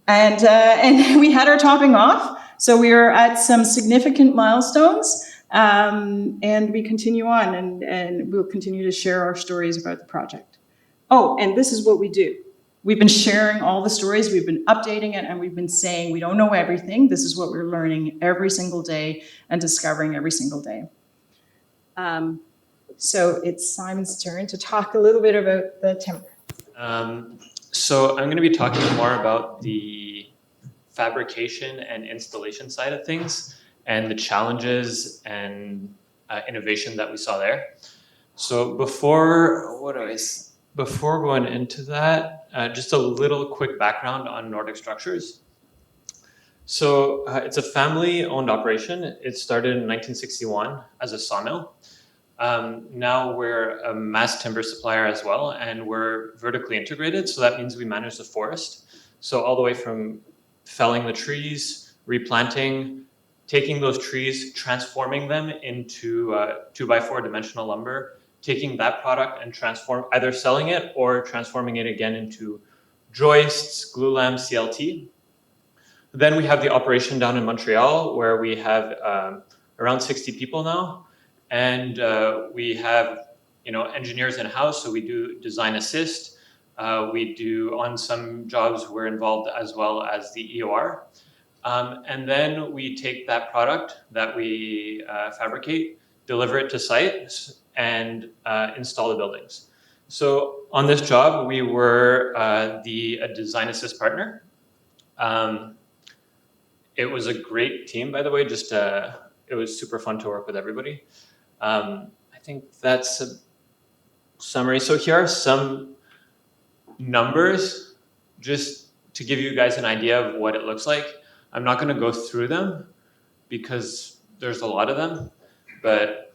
And we had our topping off, so we are at some significant milestones, and we continue on, and we'll continue to share our stories about the project. Oh, and this is what we do. We've been sharing all the stories, we've been updating it, and we've been saying we don't know everything. This is what we're learning every single day and discovering every single day. So it's Simon's turn to talk a little bit about the timber. So I'm going to be talking more about the fabrication and installation side of things and the challenges and innovation that we saw there. So before going into that, just a little quick background on Nordic Structures. So it's a family-owned operation. It started in 1961 as a sawmill. Now we're a mass timber supplier as well, and we're vertically integrated. So that means we manage the forest. So all the way from felling the trees, replanting, taking those trees, transforming them into 2x4 dimensional lumber, taking that product and either selling it or transforming it again into joists, glue lamps, CLT. Then we have the operation down in Montreal, where we have around 60 people now, and we have engineers in house. So we do design assist. We do, on some jobs, we're involved as well as the EOR. And then we take that product that we fabricate, deliver it to site, and install the buildings. So on this job, we were a design assist partner. It was a great team, by the way. It was super fun to work with everybody. I think that's a summary. So here are some numbers, just to give you guys an idea of what it looks like. I'm not going to go through them because there's a lot of them, but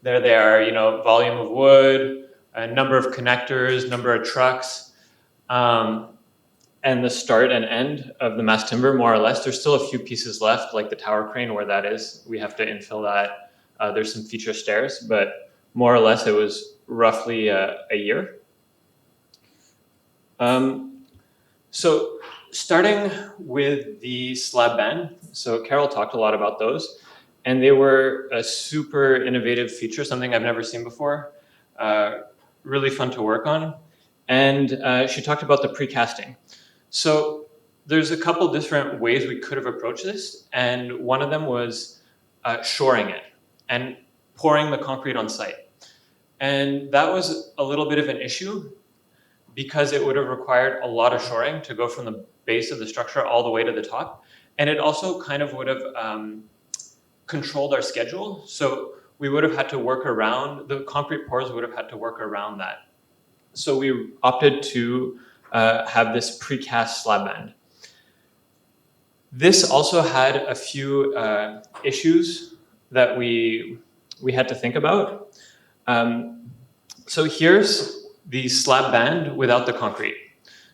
there they are. Volume of wood, a number of connectors, number of trucks. And the start and end of the mass timber, more or less. There's still a few pieces left, like the tower crane where that is. We have to infill that. There's some feature stairs, but more or less it was roughly a year. So starting with the slab band, so Carol talked a lot about those, and they were a super innovative feature, something I've never seen before, really fun to work on. And she talked about the precasting. So there's a couple different ways we could have approached this, and one of them was shoring it and pouring the concrete on site. And that was a little bit of an issue because it would have required a lot of shoring to go from the base of the structure all the way to the top. And it also kind of would have controlled our schedule. So we would have had to work around, the concrete pours would have had to work around that. So we opted to have this precast slab band. This also had a few issues that we had to think about. So here's the slab band without the concrete.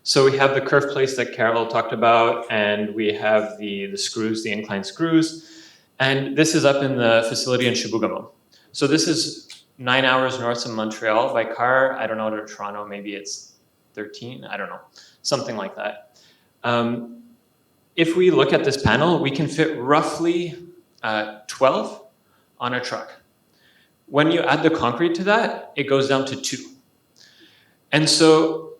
So we have the kerf plates that Carol talked about, and we have the screws, the inclined screws. And this is up in the facility in Chibougamau. So this is 9 hours north of Montreal by car. I don't know, to Toronto, maybe it's 13, I don't know, something like that. If we look at this panel, we can fit roughly 12 on a truck. When you add the concrete to that, it goes down to 2. And so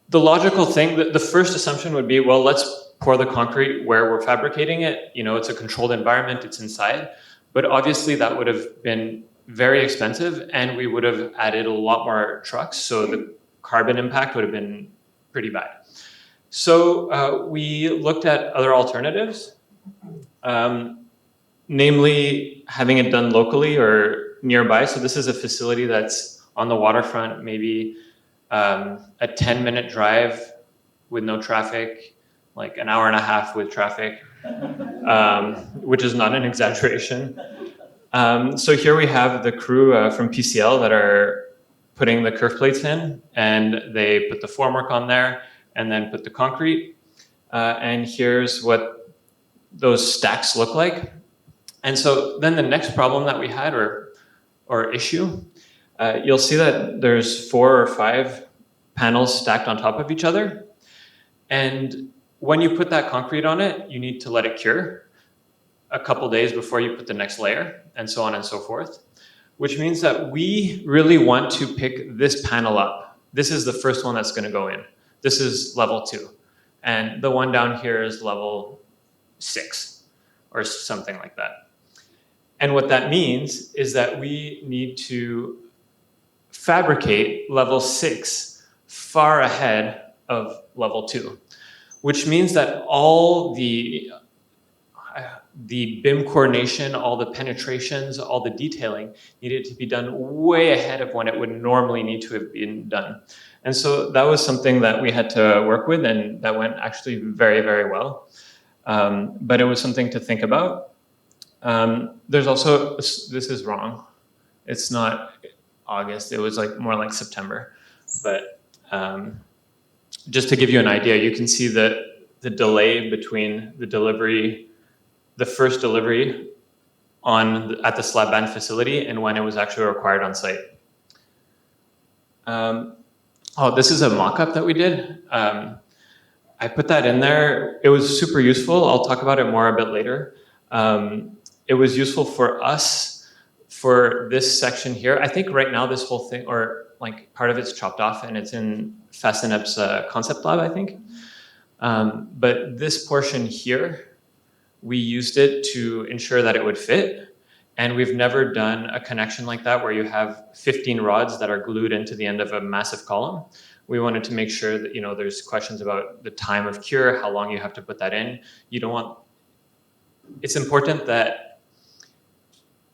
the logical thing, the first assumption would be, well, let's pour the concrete where we're fabricating it. It's a controlled environment, it's inside. But obviously that would have been very expensive, and we would have added a lot more trucks. So the carbon impact would have been pretty bad. So we looked at other alternatives, namely having it done locally or nearby. So this is a facility that's on the waterfront, maybe a 10-minute drive with no traffic, like an hour and a half with traffic, which is not an exaggeration. So here we have the crew from PCL that are putting the kerf plates in, and they put the formwork on there and then put the concrete. And here's what those stacks look like. And so then the next problem that we had, or issue, you'll see that there's 4 or 5 panels stacked on top of each other. And when you put that concrete on it, you need to let it cure a couple days before you put the next layer, and so on and so forth. Which means that we really want to pick this panel up. This is the first one that's going to go in. This is level 2. And the one down here is level 6 or something like that. And what that means is that we need to fabricate level 6 far ahead of level 2, which means that all the BIM coordination, all the penetrations, all the detailing needed to be done way ahead of when it would normally need to have been done. And so that was something that we had to work with, and that went actually very, very well. But it was something to think about. There's also, this is wrong. It's not August, it was more like September. But just to give you an idea, you can see the delay between the first delivery at the slab band facility and when it was actually required on site. Oh, this is a mock-up that we did. I put that in there. It was super useful. I'll talk about it more a bit later. It was useful for us for this section here. I think right now this whole thing, or like part of it's chopped off and it's in Fastenep's concept lab, I think. But this portion here, we used it to ensure that it would fit. And we've never done a connection like that where you have 15 rods that are glued into the end of a massive column. We wanted to make sure that, there's questions about the time of cure, how long you have to put that in. You don't want, it's important that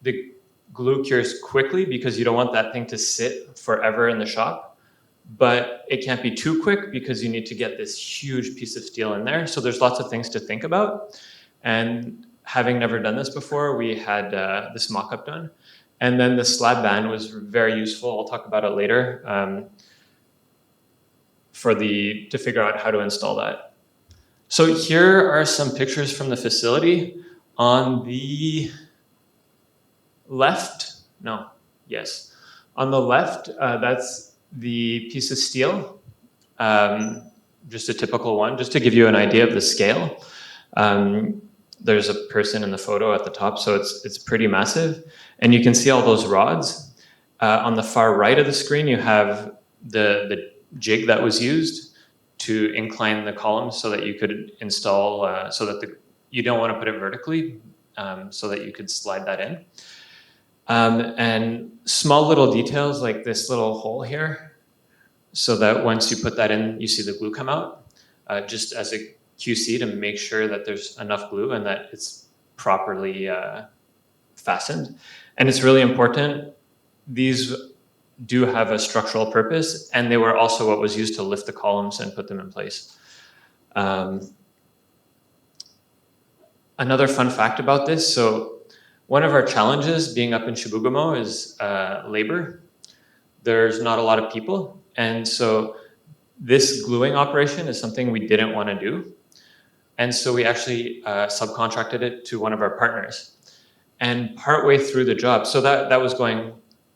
the glue cures quickly because you don't want that thing to sit forever in the shop, but it can't be too quick because you need to get this huge piece of steel in there. So there's lots of things to think about. And having never done this before, we had this mock-up done. And then the slab band was very useful. I'll talk about it later to figure out how to install that. So here are some pictures from the facility. On the left, on the left, that's the piece of steel, just a typical one, just to give you an idea of the scale. There's a person in the photo at the top, so it's pretty massive. And you can see all those rods. On the far right of the screen, you have the jig that was used to incline the columns so that you could install, so that you don't want to put it vertically, so that you could slide that in. And small little details like this little hole here, so that once you put that in, you see the glue come out, just as a QC to make sure that there's enough glue and that it's properly fastened. And it's really important. These do have a structural purpose, and they were also what was used to lift the columns and put them in place. Another fun fact about this, so one of our challenges being up in Chibougamau is labor. There's not a lot of people, and so this gluing operation is something we didn't want to do. And so we actually subcontracted it to one of our partners. And partway through the job, so that was going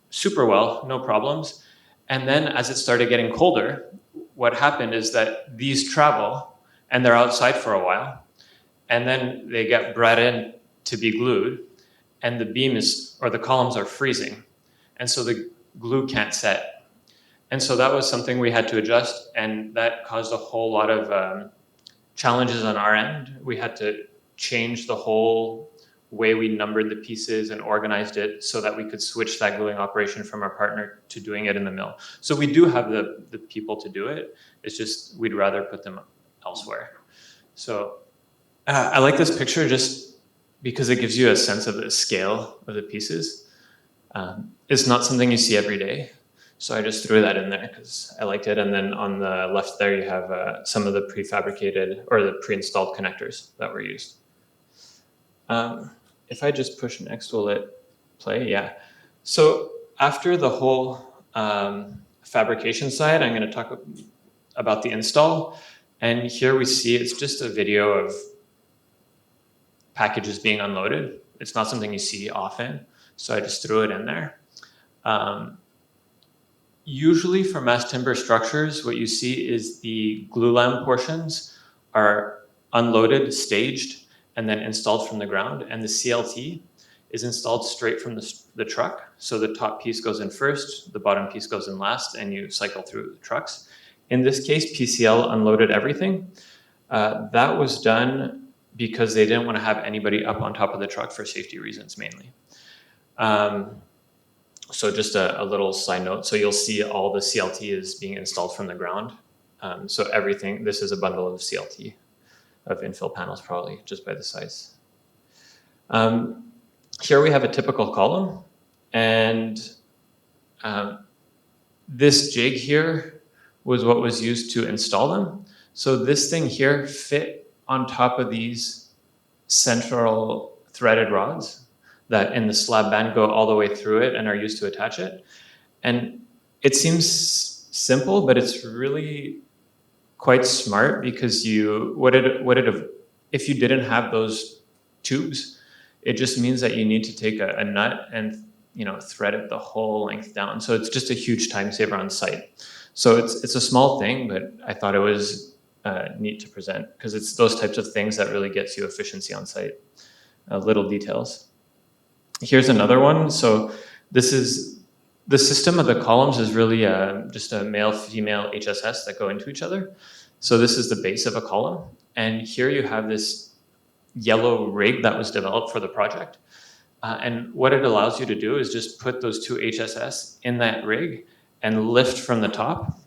super well, no problems. And then as it started getting colder, what happened is that these travel and they're outside for a while. And then they get brought in to be glued, and the beam or the columns are freezing. And so the glue can't set. And so that was something we had to adjust, and that caused a whole lot of challenges on our end. We had to change the whole way we numbered the pieces and organized it so that we could switch that gluing operation from our partner to doing it in the mill. So we do have the people to do it. It's just we'd rather put them elsewhere. So I like this picture just because it gives you a sense of the scale of the pieces. It's not something you see every day. So I just threw that in there because I liked it. And then on the left there, you have some of the prefabricated or the pre-installed connectors that were used. If I just push next, will it play? Yeah. So after the whole fabrication side, I'm going to talk about the install. And here we see it's just a video of packages being unloaded. It's not something you see often, so I just threw it in there. Usually for mass timber structures, what you see is the glue lam portions are unloaded, staged, and then installed from the ground. And the CLT is installed straight from the truck. So the top piece goes in first, the bottom piece goes in last, and you cycle through the trucks. In this case, PCL unloaded everything. That was done because they didn't want to have anybody up on top of the truck for safety reasons mainly. So just a little side note. So you'll see all the CLT is being installed from the ground. So everything, this is a bundle of CLT, of infill panels probably, just by the size. Here we have a typical column. And this jig here was what was used to install them. So this thing here fit on top of these central threaded rods that in the slab band go all the way through it and are used to attach it. And it seems simple, but it's really quite smart because if you didn't have those tubes, it just means that you need to take a nut and thread it the whole length down. So it's just a huge time saver on site. So it's a small thing, but I thought it was neat to present because it's those types of things that really gets you efficiency on site, little details. Here's another one. So this is the system of the columns is really just a male-female HSS that go into each other. So this is the base of a column. And here you have this yellow rig that was developed for the project. And what it allows you to do is just put those two HSS in that rig and lift from the top.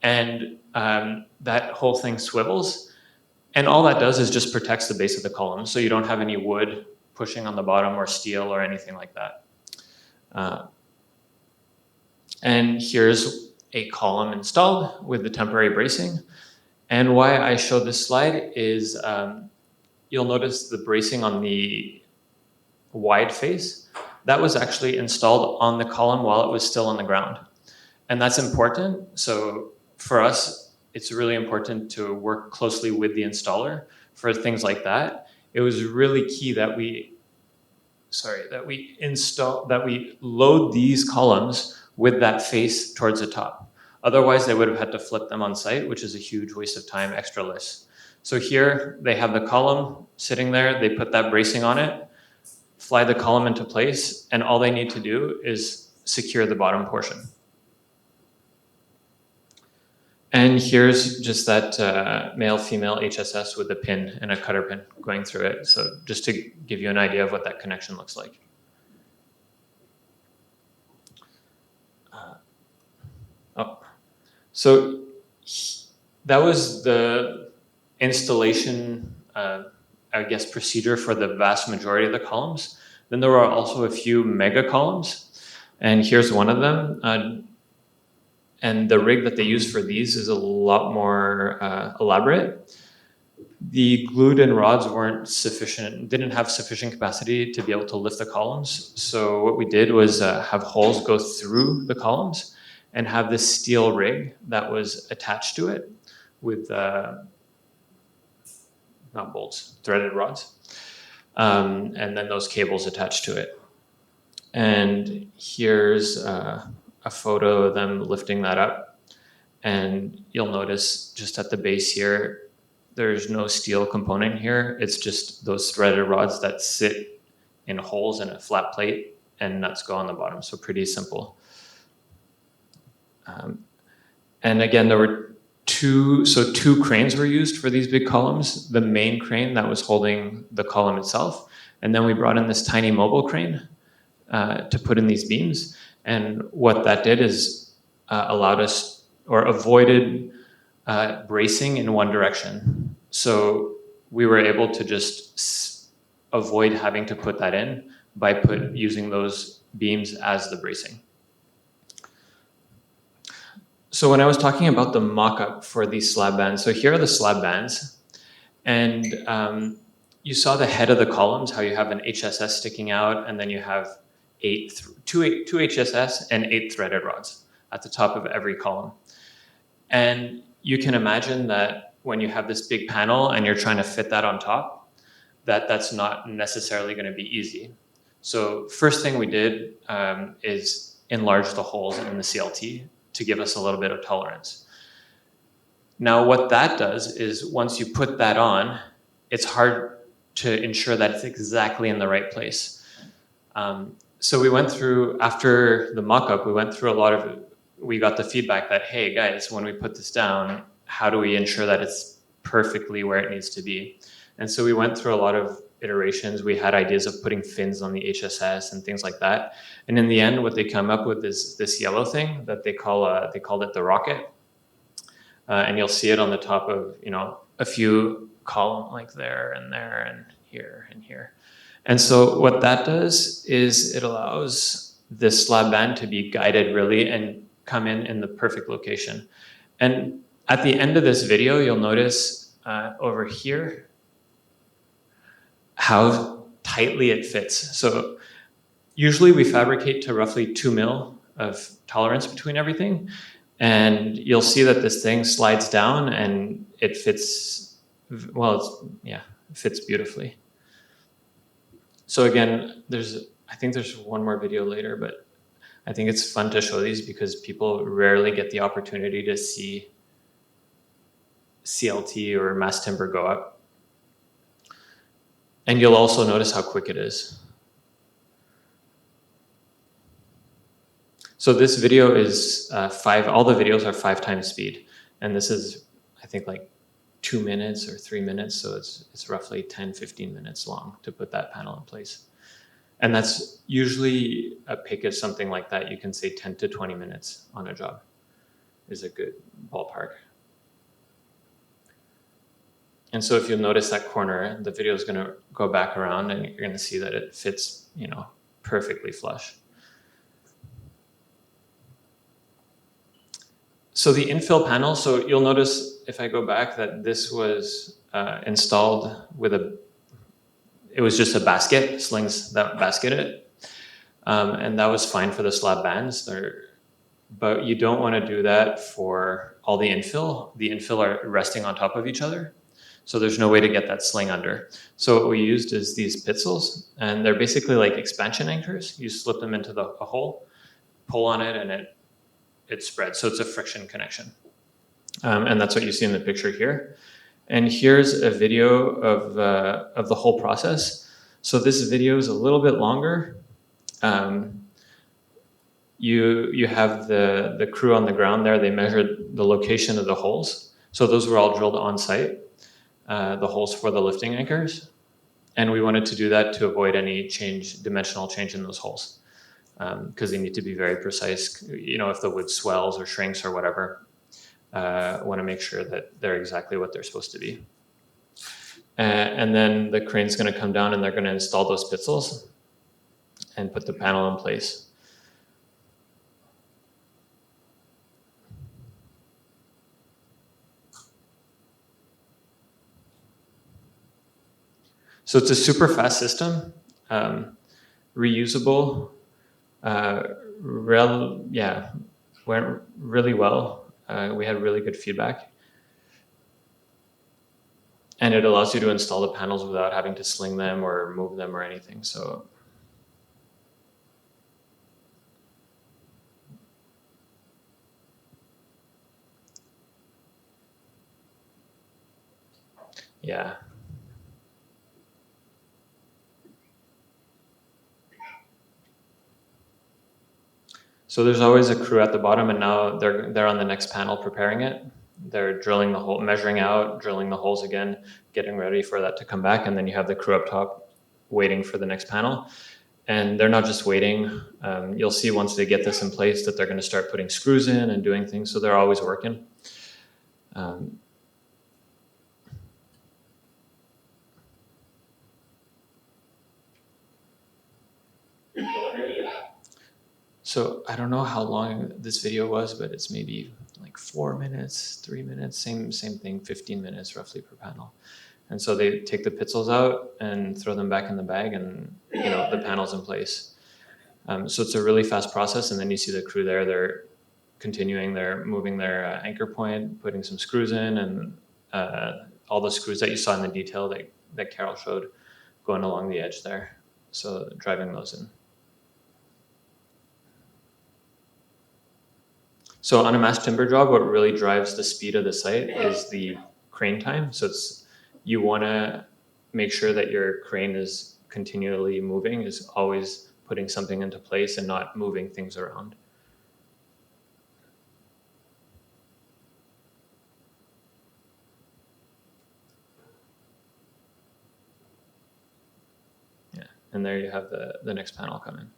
And that whole thing swivels. And all that does is just protects the base of the column. So you don't have any wood pushing on the bottom or steel or anything like that. And here's a column installed with the temporary bracing. And why I showed this slide is you'll notice the bracing on the wide face. That was actually installed on the column while it was still on the ground. And that's important. So for us, it's really important to work closely with the installer for things like that. It was really key that we load these columns with that face towards the top. Otherwise, they would have had to flip them on site, which is a huge waste of time, extra lifts. So here they have the column sitting there, they put that bracing on it, fly the column into place, and all they need to do is secure the bottom portion. And here's just that male-female HSS with a pin and a cutter pin going through it. So just to give you an idea of what that connection looks like. So that was the installation, I guess, procedure for the vast majority of the columns. Then there were also a few mega columns, and here's one of them. And the rig that they use for these is a lot more elaborate. The glued-in rods weren't sufficient, didn't have sufficient capacity to be able to lift the columns. So what we did was have holes go through the columns and have this steel rig that was attached to it with, not bolts, threaded rods. And then those cables attached to it. And here's a photo of them lifting that up. And you'll notice just at the base here, there's no steel component here. It's just those threaded rods that sit in holes in a flat plate and nuts go on the bottom. So pretty simple. And again, there were two cranes were used for these big columns. The main crane that was holding the column itself. And then we brought in this tiny mobile crane to put in these beams. And what that did is allowed us or avoided bracing in one direction. So we were able to just avoid having to put that in by using those beams as the bracing. So when I was talking about the mock-up for these slab bands, so here are the slab bands. And you saw the head of the columns, how you have an HSS sticking out, and then you have two HSS and 8 threaded rods at the top of every column. And you can imagine that when you have this big panel and you're trying to fit that on top, that's not necessarily going to be easy. So first thing we did is enlarge the holes in the CLT to give us a little bit of tolerance. Now what that does is once you put that on, it's hard to ensure that it's exactly in the right place. So we went through, after the mock-up, we got the feedback that, hey guys, when we put this down, how do we ensure that it's perfectly where it needs to be? And so we went through a lot of iterations. We had ideas of putting fins on the HSS and things like that. And in the end, what they come up with is this yellow thing that they called it the rocket. And you'll see it on the top of, a few columns like there and here and here. And so what that does is it allows this slab band to be guided really and come in the perfect location. And at the end of this video, you'll notice over here how tightly it fits. So usually we fabricate to roughly 2 mil of tolerance between everything. And you'll see that this thing slides down and it fits, well, it fits beautifully. So again, there's, I think there's one more video later, but I think it's fun to show these because people rarely get the opportunity to see CLT or mass timber go up. And you'll also notice how quick it is. So this video is all the videos are 5 times speed. And this is, I think, like 2 minutes or 3 minutes. So it's roughly 10, 15 minutes long to put that panel in place. And that's usually a pick of something like that. You can say 10 to 20 minutes on a job is a good ballpark. And so if you'll notice that corner, the video is going to go back around and you're going to see that it fits, perfectly flush. So the infill panel, so you'll notice if I go back that this was installed with it was just a basket, slings that basket it. And that was fine for the slab bands. But you don't want to do that for all the infill. The infill are resting on top of each other. So there's no way to get that sling under. So what we used is these pitzels, and they're basically like expansion anchors. You slip them into a hole, pull on it, and it spreads. So it's a friction connection. And that's what you see in the picture here. And here's a video of the whole process. So this video is a little bit longer. You have the crew on the ground there. They measured the location of the holes. So those were all drilled on site, the holes for the lifting anchors. And we wanted to do that to avoid any dimensional change in those holes, because they need to be very precise. If the wood swells or shrinks or whatever, want to make sure that they're exactly what they're supposed to be. And then the crane's going to come down and they're going to install those pitzels and put the panel in place. So it's a super fast system, reusable, went really well. We had really good feedback. And it allows you to install the panels without having to sling them or move them or anything. So yeah. So there's always a crew at the bottom, and now they're on the next panel preparing it. They're drilling the hole, measuring out, drilling the holes again, getting ready for that to come back, and then you have the crew up top waiting for the next panel. And they're not just waiting. You'll see once they get this in place that they're going to start putting screws in and doing things, so they're always working. So I don't know how long this video was, but it's maybe like 4 minutes, 3 minutes, same thing, 15 minutes roughly per panel. And so they take the pitzels out and throw them back in the bag, and the panel's in place. So it's a really fast process, and then you see the crew there, they're moving their anchor point, putting some screws in, and all the screws that you saw in the detail that Carol showed going along the edge there. So driving those in. So on a mass timber job, what really drives the speed of the site is the crane time. So you want to make sure that your crane is continually moving, is always putting something into place and not moving things around. Yeah, and there you have the next panel coming.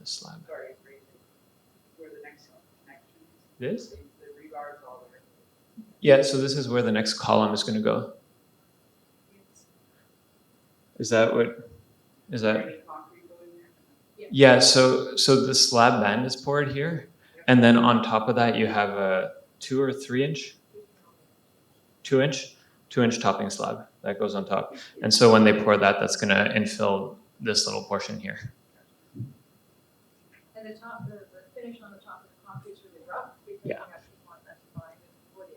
Slab. Sorry, where the next connection is. This? The rebar is all there. Yeah, so this is where the next column is going to go. Is that what? Is that? Concrete going there? Yeah. So the slab band is poured here, and then on top of that you have a 2 or 3 inch, 2 inch topping slab that goes on top. And so when they pour that, that's going to infill this little portion here. And the finish on the top of the concrete is really rough because Yeah. you actually want that to bind before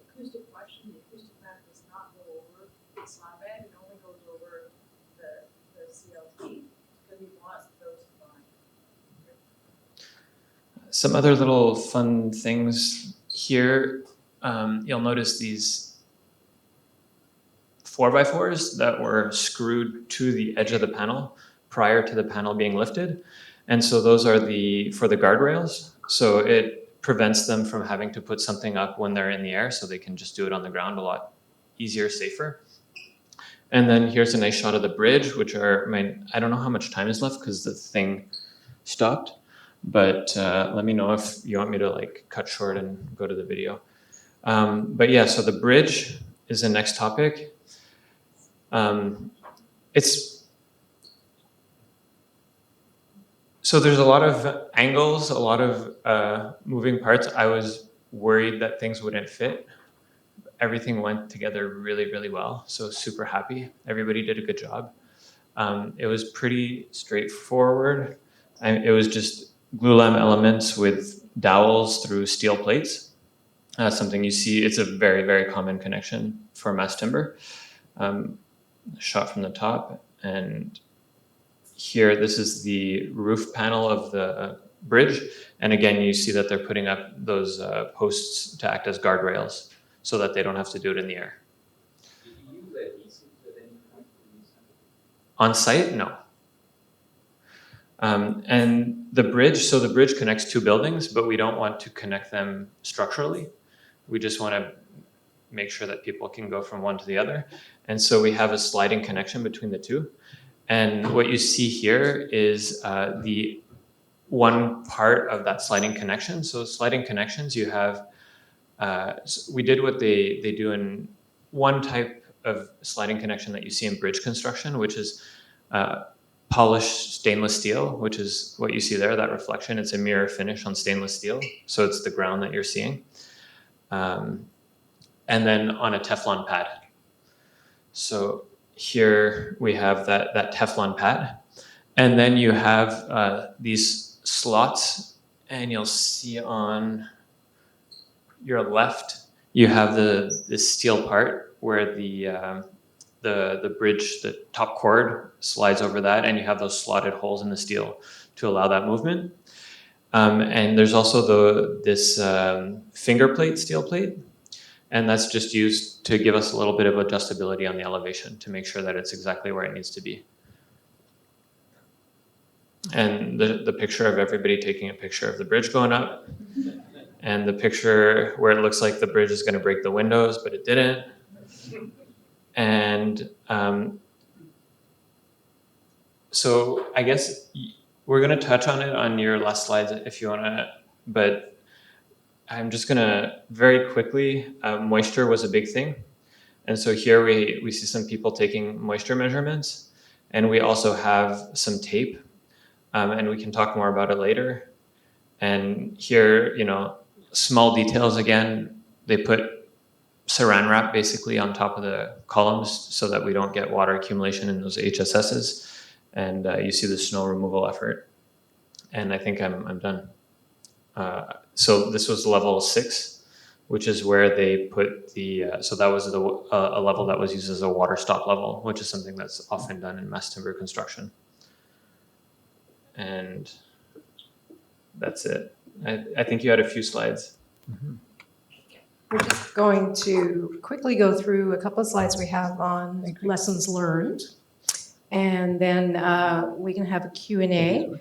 the slab end, it only goes over the CLT, because we want those combined. Some other little fun things here. You'll notice these 4x4s that were screwed to the edge of the panel prior to the panel being lifted. And so those are for the guardrails. So it prevents them from having to put something up when they're in the air, so they can just do it on the ground a lot easier, safer. And then here's a nice shot of the bridge, which I don't know how much time is left because the thing stopped. But let me know if you want me to like cut short and go to the video. But yeah, so the bridge is the next topic. So there's a lot of angles, a lot of moving parts. I was worried that things wouldn't fit. Everything went together really, really well. So super happy. Everybody did a good job. It was pretty straightforward. It was just glulam elements with dowels through steel plates. Something you see, it's a very, very common connection for mass timber. Shot from the top. And here, this is the roof panel of the bridge. And again, you see that they're putting up those posts to act as guardrails so that they don't have to do it in the air. Did you use adhesives at any point? On site, no. And the bridge connects two buildings, but we don't want to connect them structurally. We just want to make sure that people can go from one to the other. And so we have a sliding connection between the two. And what you see here is the one part of that sliding connection. So sliding connections, you have, we did what they do in one type of sliding connection that you see in bridge construction, which is polished stainless steel, which is what you see there, that reflection. It's a mirror finish on stainless steel. So it's the ground that you're seeing. And then on a Teflon pad. So here we have that Teflon pad. And then you have these slots, and you'll see on your left, you have this steel part where the bridge, the top cord slides over that, and you have those slotted holes in the steel to allow that movement. And there's also this finger plate, steel plate, and that's just used to give us a little bit of adjustability on the elevation to make sure that it's exactly where it needs to be. And the picture of everybody taking a picture of the bridge going up, and the picture where it looks like the bridge is going to break the windows, but it didn't. And so I guess we're going to touch on it on your last slides if you want to, but I'm just going to very quickly, moisture was a big thing. And so here we see some people taking moisture measurements, and we also have some tape, and we can talk more about it later. And here, small details again, they put saran wrap basically on top of the columns so that we don't get water accumulation in those HSSs. And you see the snow removal effort. And I think I'm done. So this was level 6, which is where they put so that was a level that was used as a water stop level, which is something that's often done in mass timber construction. And that's it. I think you had a few slides. Mm-hmm. We're just going to quickly go through a couple of slides we have on lessons learned, and then we can have a Q&A.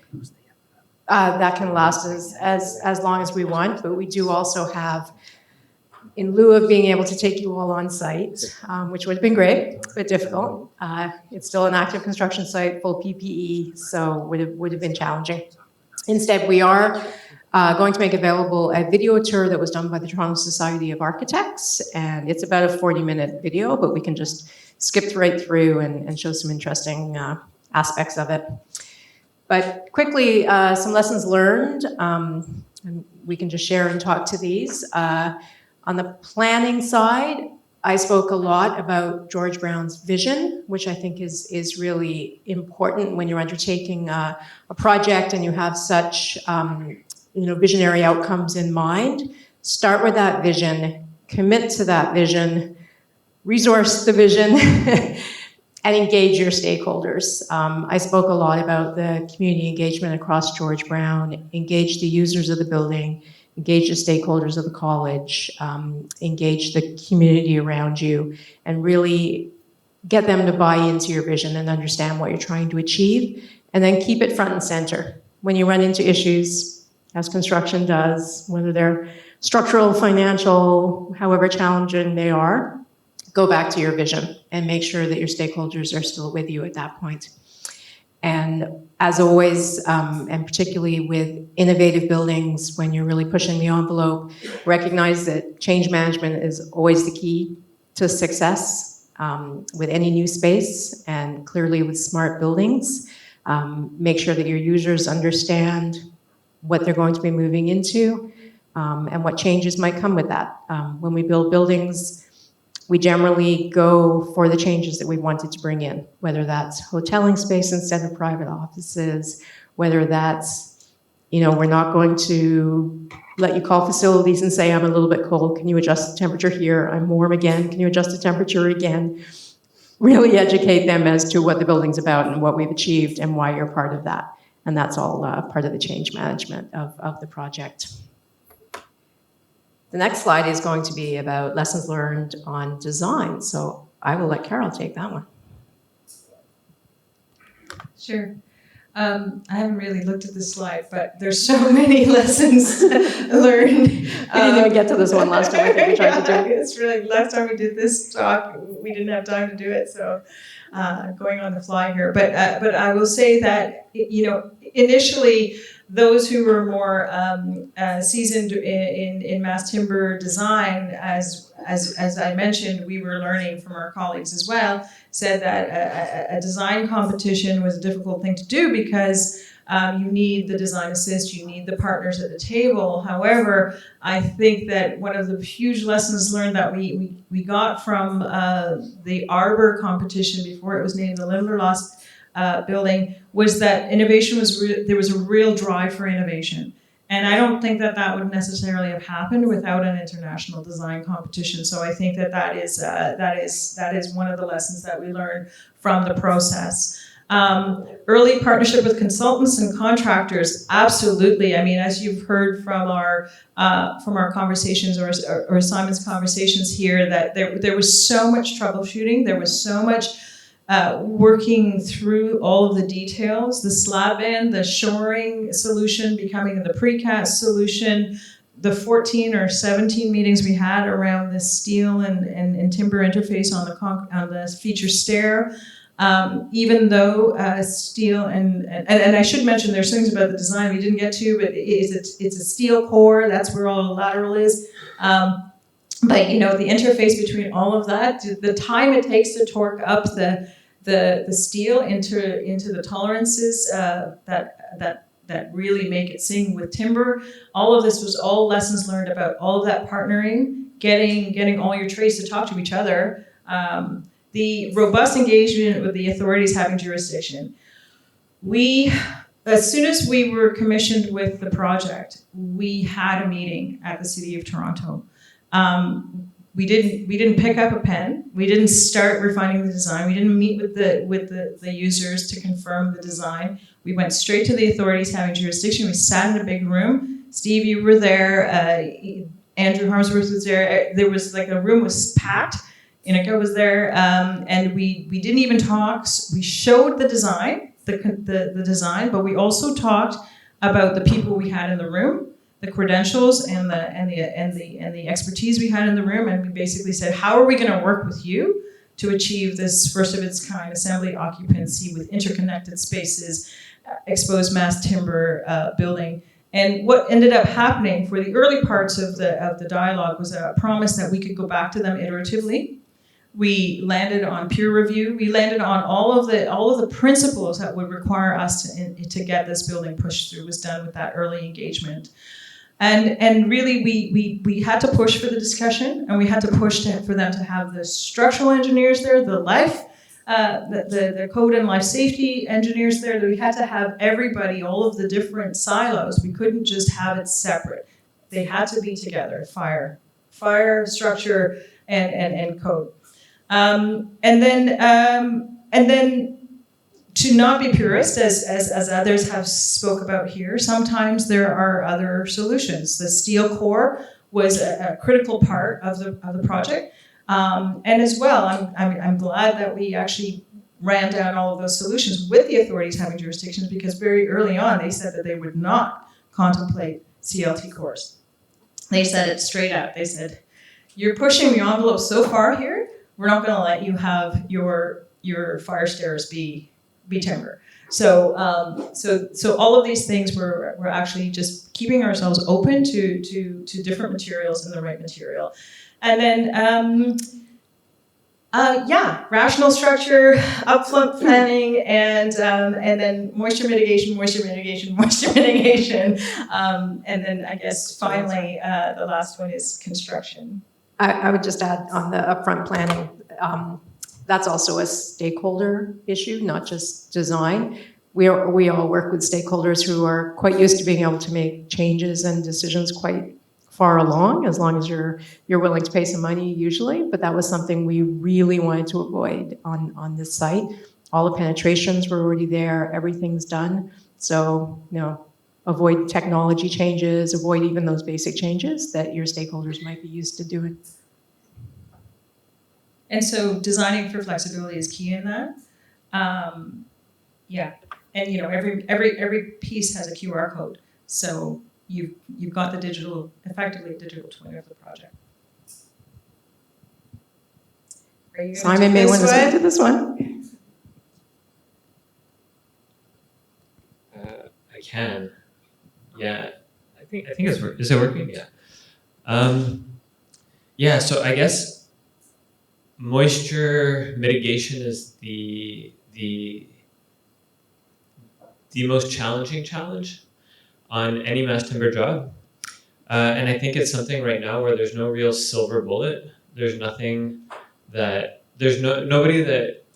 That can last as long as we want, but we do also have, in lieu of being able to take you all on site, which would have been great, but difficult. It's still an active construction site, full PPE, so would have been challenging. Instead, we are going to make available a video tour that was done by the Toronto Society of Architects, and it's about a 40-minute video, but we can just skip right through and show some interesting aspects of it. But quickly, some lessons learned, and we can just share and talk to these. On the planning side, I spoke a lot about George Brown's vision, which I think is really important when you're undertaking a project and you have such visionary outcomes in mind. Start with that vision, commit to that vision, resource the vision and engage your stakeholders. I spoke a lot about the community engagement across George Brown, engage the users of the building, engage the stakeholders of the college, engage the community around you, and really get them to buy into your vision and understand what you're trying to achieve, and then keep it front and center. When you run into issues, as construction does, whether they're structural, financial, however challenging they are, go back to your vision and make sure that your stakeholders are still with you at that point. And as always, and particularly with innovative buildings, when you're really pushing the envelope, recognize that change management is always the key to success with any new space, and clearly with smart buildings. Make sure that your users understand what they're going to be moving into and what changes might come with that. When we build buildings, we generally go for the changes that we wanted to bring in, whether that's hoteling space instead of private offices, whether that's, we're not going to let you call facilities and say, I'm a little bit cold, can you adjust the temperature here? I'm warm again, can you adjust the temperature again? Really educate them as to what the building's about and what we've achieved and why you're part of that. And that's all part of the change management of the project. The next slide is going to be about lessons learned on design. So I will let Carol take that one. Sure. I haven't really looked at this slide, but there's so many lessons learned. We didn't even get to this one last time. I think we tried to do it. It's really, last time we did this talk, we didn't have time to do it, so going on the fly here. But I will say that, initially, those who were more seasoned in mass timber design, as I mentioned, we were learning from our colleagues as well, said that a design competition was a difficult thing to do because you need the design assist, you need the partners at the table. However, I think that one of the huge lessons learned that we got from the Arbor competition before it was named the Limberlost building was that innovation there was a real drive for innovation. And I don't think that would necessarily have happened without an international design competition. So I think that is one of the lessons that we learned from the process. Early partnership with consultants and contractors, absolutely. I mean, as you've heard from our conversations or Simon's conversations here, that there was so much troubleshooting, there was so much working through all of the details, the slab end, the shoring solution becoming the precast solution, the 14 or 17 meetings we had around the steel and timber interface on the feature stair. Even though steel and I should mention there's things about the design we didn't get to, but it's a steel core, that's where all the lateral is. But the interface between all of that, the time it takes to torque up the steel into the tolerances that really make it sing with timber. All of this was all lessons learned about all of that partnering, getting all your trades to talk to each other. The robust engagement with the authorities having jurisdiction. As soon as we were commissioned with the project, we had a meeting at the City of Toronto. We didn't pick up a pen. We didn't start refining the design. We didn't meet with the users to confirm the design. We went straight to the authorities having jurisdiction. We sat in a big room. Steve, you were there. Andrew Harmsworth was there. There was like a room was packed. Inika was there, and we didn't even talk. We showed the design, the design, but we also talked about the people we had in the room, the credentials and the expertise we had in the room, and we basically said, how are we going to work with you to achieve this first of its kind assembly occupancy with interconnected spaces, exposed mass timber building. And what ended up happening for the early parts of the dialogue was a promise that we could go back to them iteratively. We landed on peer review. We landed on all of the principles that would require us to get this building pushed through. Was done with that early engagement, and really we had to push for the discussion, and we had to push for them to have the structural engineers there, the the code and life safety engineers there. We had to have everybody, all of the different silos. We couldn't just have it separate. They had to be together. Fire, structure, and code. And then to not be purist, as others have spoke about here, sometimes there are other solutions. The steel core was a critical part of the project, and as well, I'm glad that we actually ran down all of those solutions with the authorities having jurisdictions, because very early on they said that they would not contemplate CLT cores. They said it straight out. They said, "You're pushing the envelope so far here. We're not going to let you have your fire stairs be timber." So all of these things we're actually just keeping ourselves open to different materials and the right material, and then rational structure, upfront planning, and then moisture mitigation, and then I guess finally the last one is construction. I would just add on the upfront planning, that's also a stakeholder issue, not just design. We all work with stakeholders who are quite used to being able to make changes and decisions quite far along as you're willing to pay some money usually, but that was something we really wanted to avoid on this site. All the penetrations were already there, everything's done. So, avoid technology changes, avoid even those basic changes that your stakeholders might be used to doing. And so designing for flexibility is key in that. And every piece has a QR code. So you've got effectively digital twin of the project. Simon may want to speak to this one. I can. Yeah, I think it's working. Is it working? Yeah. So I guess moisture mitigation is the most challenging challenge on any mass timber job, and I think it's something right now where there's no real silver bullet. There's nothing nobody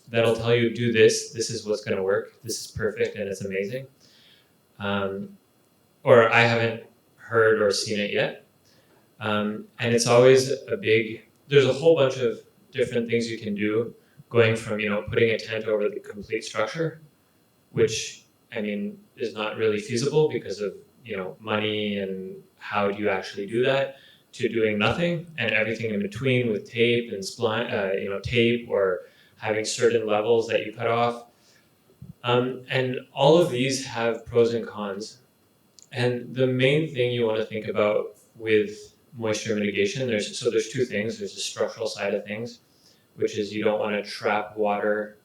that'll tell you do this. This is what's going to work. This is perfect and it's amazing. Or I haven't heard or seen it yet. And it's always there's a whole bunch of different things you can do, going from, putting a tent over the complete structure, which, is not really feasible because of, money and how do you actually do that, to doing nothing and everything in between with tape and spline, tape, or having certain levels that you cut off. And all of these have pros and cons. And the main thing you want to think about with moisture mitigation, there's two things. There's the structural side of things, which is you don't want to trap water.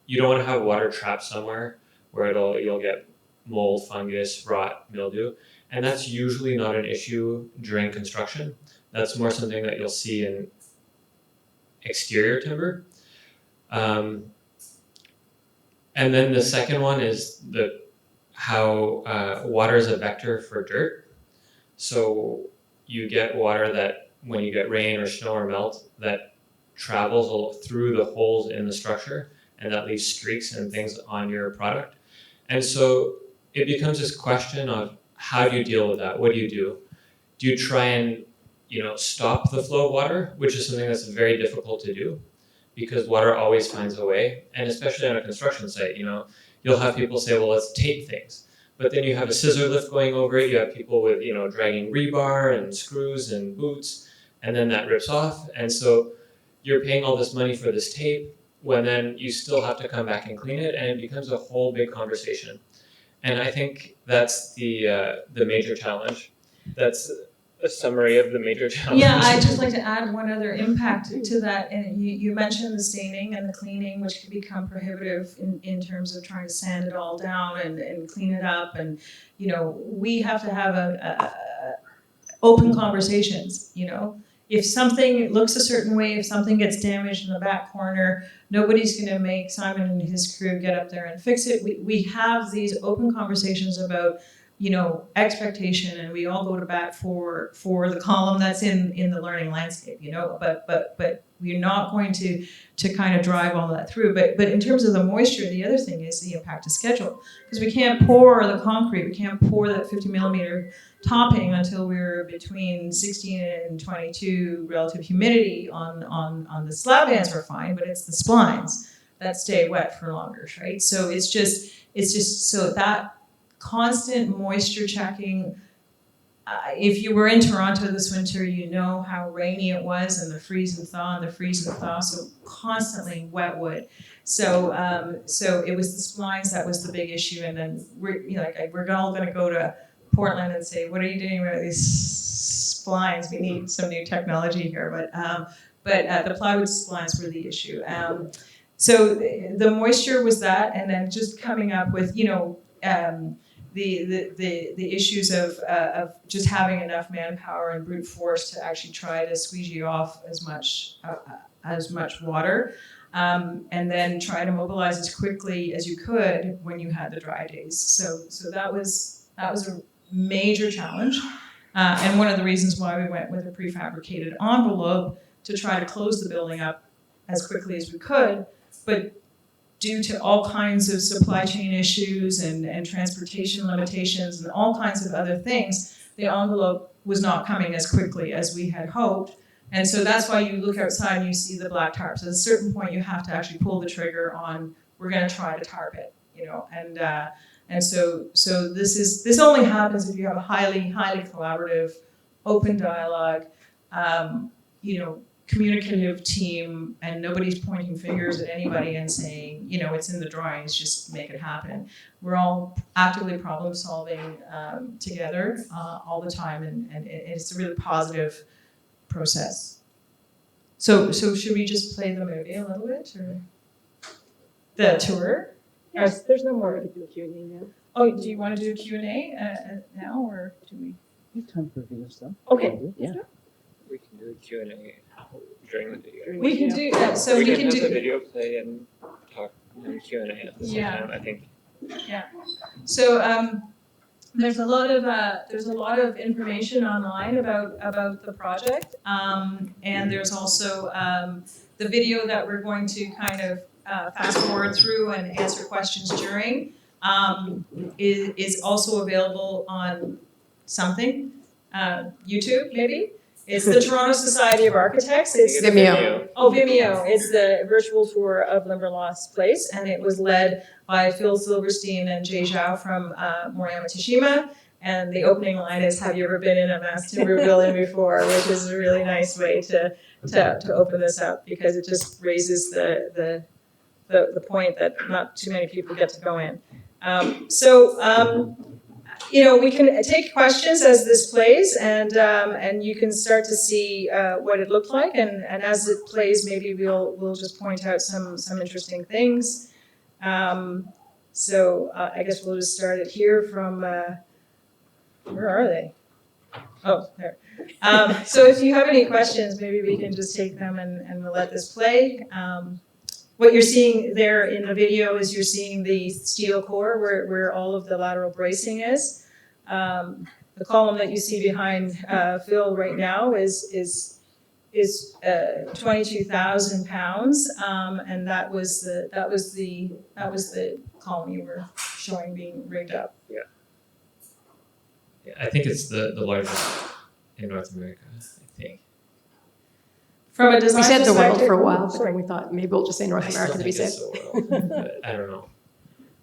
You don't want to have water trapped somewhere where you'll get mold, fungus, rot, mildew. And that's usually not an issue during construction. That's more something that you'll see in exterior timber. And then the second one is how water is a vector for dirt. So you get water that when you get rain or snow or melt, that travels through the holes in the structure, and that leaves streaks and things on your product. And so it becomes this question of, how do you deal with that? What do you do? Do you try and stop the flow of water, which is something that's very difficult to do, because water always finds a way, and especially on a construction site, you'll have people say, well, let's tape things. But then you have a scissor lift going over it, you have people with, dragging rebar and screws and boots, and then that rips off. And so you're paying all this money for this tape, when then you still have to come back and clean it, and it becomes a whole big conversation. And I think that's the major challenge. That's a summary of the major challenges. Yeah, I'd just like to add one other impact to that. And you mentioned the staining and the cleaning, which can become prohibitive in terms of trying to sand it all down and clean it up. And, we have to have open conversations, If something looks a certain way, if something gets damaged in the back corner, nobody's going to make Simon and his crew get up there and fix it. We have these open conversations about, expectation, and we all go to bat for the column that's in the learning landscape, But We're not going to kind of drive all that through. But in terms of the moisture, the other thing is the impact to schedule. Because we can't pour the concrete, we can't pour that 50 millimeter topping until we're between 16 and 22 relative humidity on the slab bands are fine, but it's the splines that stay wet for longer, right? So it's just so that constant moisture checking. If you were in Toronto this winter, you know how rainy it was and the freeze and thaw and the freeze and thaw, so constantly wet wood. So it was the splines that was the big issue, and then we're all going to go to Portland and say, what are you doing about these splines? We need some new technology here, but the plywood splines were the issue. So the moisture was that, and then just coming up with the issues of just having enough manpower and brute force to actually try to squeegee off as much water, and then try to mobilize as quickly as you could when you had the dry days. So that was a major challenge, and one of the reasons why we went with a prefabricated envelope to try to close the building up as quickly as we could, but due to all kinds of supply chain issues and transportation limitations and all kinds of other things, the envelope was not coming as quickly as we had hoped. And so that's why you look outside and you see the black tarps. At a certain point, you have to actually pull the trigger on, we're going to try to tarp it, and so this only happens if you have a highly collaborative, open dialogue, communicative team, and nobody's pointing fingers at anybody and saying, it's in the drawings, just make it happen. We're all actively problem solving together all the time, and it's a really positive process. So should we just play the movie a little bit, or the tour? Yes, there's no more to do Q&A now. Oh, do you want to do Q&A now, or do we? We have time for video stuff. Okay. Yeah. We can do a Q&A during the video. We can do that. So we can have do the video play and talk and Q&A at the same time, I think. So there's a lot of information online about the project, and there's also the video that we're going to kind of fast forward through and answer questions during is also available on something, YouTube maybe. It's the Toronto Society of Architects. It's Vimeo. Oh, Vimeo. It's the virtual tour of Limberlost Place, and it was led by Phil Silverstein and Jay Zhao from Moriyama Teshima. And the opening line is, "Have you ever been in a mass timber building before?" Which is a really nice way to open this up, because it just raises the point that not too many people get to go in. We can take questions as this plays, and you can start to see what it looked like, and as it plays, maybe we'll just point out some interesting things. I guess we'll just start it here from, where are they? Oh, there. So if you have any questions, maybe we can just take them and we'll let this play. What you're seeing there in the video is you're seeing the steel core where all of the lateral bracing is. The column that you see behind Phil right now is 22,000 pounds, and that was the column you were showing being rigged up. Yeah, I think it's the largest in North America, I think. From a design We said the world perspective- for a while, but then we thought maybe we'll just say North America to be safe. But I don't know.